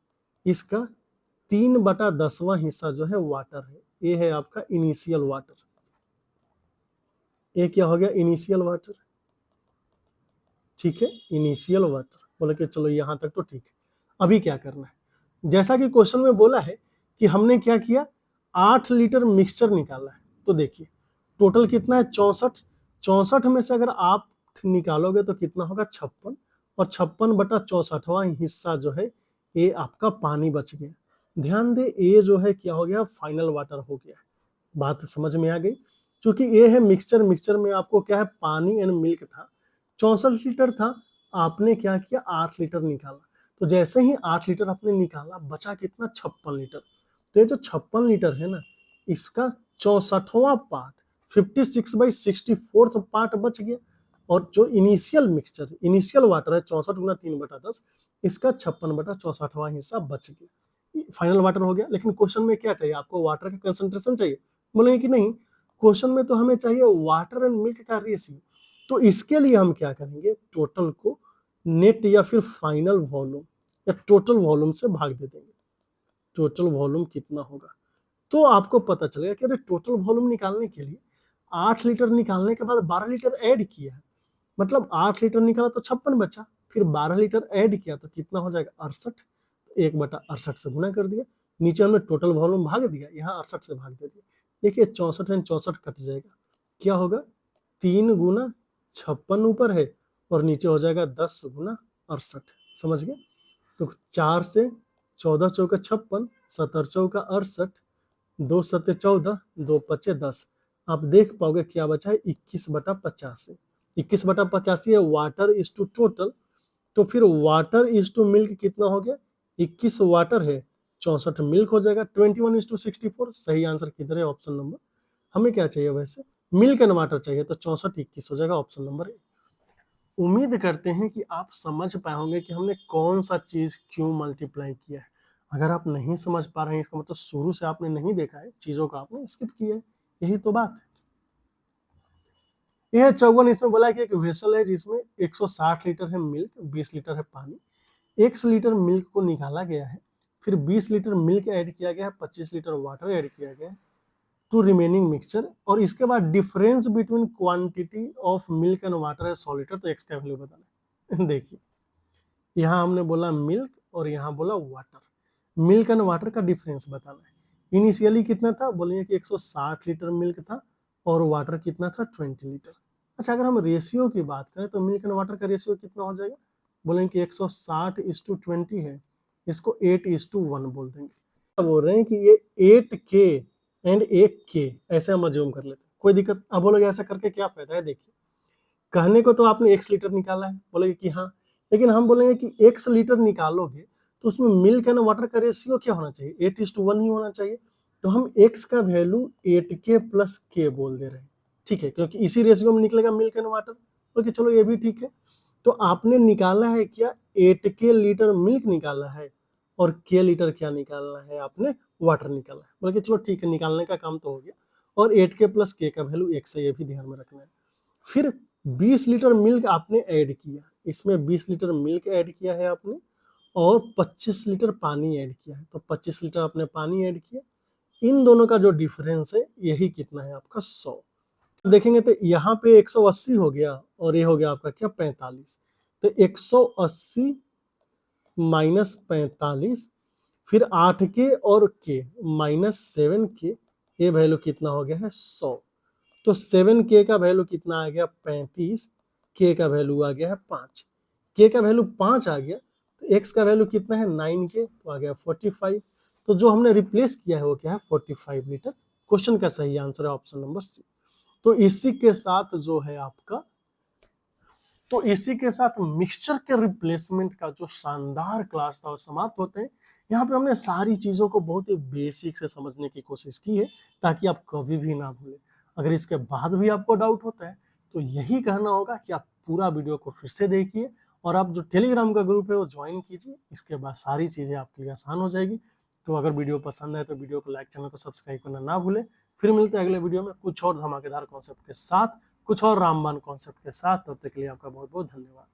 इसका 3/10वां हिस्सा जो है वाटर है। ये है आपका इनिशियल वाटर। ये क्या हो गया, इनिशियल वाटर। ठीक है, इनिशियल वाटर। बोले कि चलो यहां तक तो ठीक है। अभी क्या करना है, जैसा कि क्वेश्चन में बोला है कि हमने क्या किया, 8 लीटर मिक्सचर निकाला है। तो देखिए टोटल कितना है, 64। 64 में से अगर आप निकालोगे तो कितना होगा, 56। और 56/64वां हिस्सा जो है ये आपका पानी बच गया। ध्यान दे, ये जो है क्या हो गया, फाइनल वाटर हो गया। बात समझ में आ गई। क्योंकि ये है मिक्सचर, मिक्सचर में आपको क्या है, पानी एंड मिल्क था। 64 लीटर था, आपने क्या किया, 8 लीटर निकाला। तो जैसे ही 8 लीटर आपने निकाला, बचा कितना, 56 लीटर। तो ये जो 56 लीटर है ना, इसका 64वां पार्ट, 56/64 पार्ट बच गया। और जो इनिशियल मिक्सचर, इनिशियल वाटर है 64 गुना 3/10, इसका 56/64वां हिस्सा बच गया। फाइनल वाटर हो गया। लेकिन क्वेश्चन में क्या चाहिए आपको, वाटर का कंसंट्रेशन चाहिए। बोलेंगे कि नहीं, क्वेश्चन में तो हमें चाहिए वाटर एंड मिल्क का रेशियो। तो इसके लिए हम क्या करेंगे, टोटल को नेट या फिर फाइनल वॉल्यूम या टोटल वॉल्यूम से भाग दे देंगे। टोटल वॉल्यूम कितना होगा, तो आपको पता चलेगा कि अरे टोटल वॉल्यूम निकालने के लिए 8 लीटर निकालने के बाद 12 लीटर ऐड किया, मतलब 8 लीटर निकाला तो 56 बचा, फिर 12 लीटर ऐड किया तो कितना हो जाएगा, 68। 1/68 से गुना कर दिया, नीचे हमने टोटल वॉल्यूम भाग दिया, यहाँ 68 से भाग दे दिया। देखिए 64 एंड 64 कट जाएगा, क्या होगा, 3 गुना 56 ऊपर है और नीचे हो जाएगा 10 गुना 68। समझ गए। तो 4 से 14 चौका 56, 17 चौका 68, 2 सत्ते 14, 2 पचे 10। आप देख पाओगे क्या बचा है, 21/85। 21/85 है वाटर इज टू टोटल। तो फिर वाटर इज टू मिल्क कितना हो गया, 21 वाटर है, 64 मिल्क हो जाएगा। 21:64। सही आंसर किधर है, ऑप्शन नंबर। हमें क्या चाहिए वैसे, मिल्क एंड वाटर चाहिए, तो 64 21 हो जाएगा, ऑप्शन नंबर ए। उम्मीद करते हैं कि आप समझ पाए होंगे कि हमने कौन सा चीज क्यों मल्टीप्लाई किया है। अगर आप नहीं समझ पा रहे हैं, इसका मतलब शुरू से आपने नहीं देखा है, चीजों को आपने स्किप किया है, यही तो बात है। यह 54 इसमें बोला है कि एक वेसल है जिसमें 160 लीटर है मिल्क, 20 लीटर है पानी। 1 लीटर मिल्क को निकाला गया है, फिर 20 लीटर मिल्क ऐड किया गया है, 25 लीटर वाटर ऐड किया गया है टू रिमेनिंग मिक्सचर। और इसके बाद difference between quantity of milk and water है 100 लीटर। तो एक्स का वैल्यू बताना है। देखिए यहाँ हमने बोला मिल्क और यहाँ बोला वाटर। मिल्क एंड वाटर का डिफरेंस बताना है। इनिशियली कितना था, बोलेंगे कि 160 लीटर मिल्क था और वाटर कितना था, 20 लीटर। अच्छा, अगर हम रेशियो की बात करें तो मिल्क एंड वाटर का रेशियो कितना हो जाएगा, बोलेंगे कि 160:20 है, इसको 8:1 बोल देंगे। बोल रहे हैं कि ये 8K एंड 1K, ऐसे हम अज्यूम कर लेते हैं, कोई दिक्कत। अब बोलोगे ऐसा करके क्या फायदा है, देखिए कहने को तो आपने x लीटर निकाला है, बोलेगे कि हाँ, लेकिन हम बोलेंगे कि x लीटर निकालोगे तो उसमें मिल्क एंड वाटर का रेशियो क्या होना चाहिए, 8:1 ही होना चाहिए। तो हम x का वैल्यू 8K + K बोल दे रहे हैं, ठीक है, क्योंकि इसी रेशियो में निकलेगा मिल्क एंड वाटर। बोले चलो ये भी ठीक है। तो आपने निकाला है क्या, 8K लीटर मिल्क निकाला है और K लीटर क्या निकालना है, आपने वाटर निकाला है। बोले चलो ठीक है, निकालने का काम तो हो गया। और 8K + K का वैल्यू x है, ये भी ध्यान में रखना है। फिर 20 लीटर मिल्क आपने ऐड किया, इसमें 20 लीटर मिल्क ऐड किया है आपने और 25 लीटर पानी ऐड किया है। तो 25 लीटर आपने पानी ऐड किया, इन दोनों का जो डिफरेंस है यही कितना है आपका, 100। देखेंगे तो यहाँ पे 180 हो गया और ये हो गया आपका क्या, 45। तो 180 - 45 फिर 8k और k माइनस 7k, ये वैल्यू कितना हो गया है 100। तो 7k का वैल्यू कितना आ गया 35, k का वैल्यू आ गया है 5, k का वैल्यू 5 आ गया, तो x का वैल्यू कितना है 9k, तो आ गया 45। तो जो हमने रिप्लेस किया है वो क्या है 45 लीटर। क्वेश्चन का सही आंसर है ऑप्शन नंबर सी। तो इसी के साथ जो है आपका, तो इसी के साथ मिक्सचर के रिप्लेसमेंट का जो शानदार क्लास था वो समाप्त होते हैं। यहाँ पे हमने सारी चीजों को बहुत ही बेसिक से समझने की कोशिश की है ताकि आप कभी भी ना भूलें। अगर इसके बाद भी आपको डाउट होता है तो यही कहना होगा कि आप पूरा वीडियो को फिर से देखिए और आप जो टेलीग्राम का ग्रुप है वो ज्वाइन कीजिए। इसके बाद सारी चीजें आपके लिए आसान हो जाएगी। तो अगर वीडियो पसंद है तो वीडियो को लाइक, चैनल को सब्सक्राइब करना ना भूलें। फिर मिलते हैं अगले वीडियो में कुछ और धमाकेदार कॉन्सेप्ट के साथ, कुछ और रामबाण कॉन्सेप्ट के साथ। तब तक के लिए आपका बहुत बहुत धन्यवाद।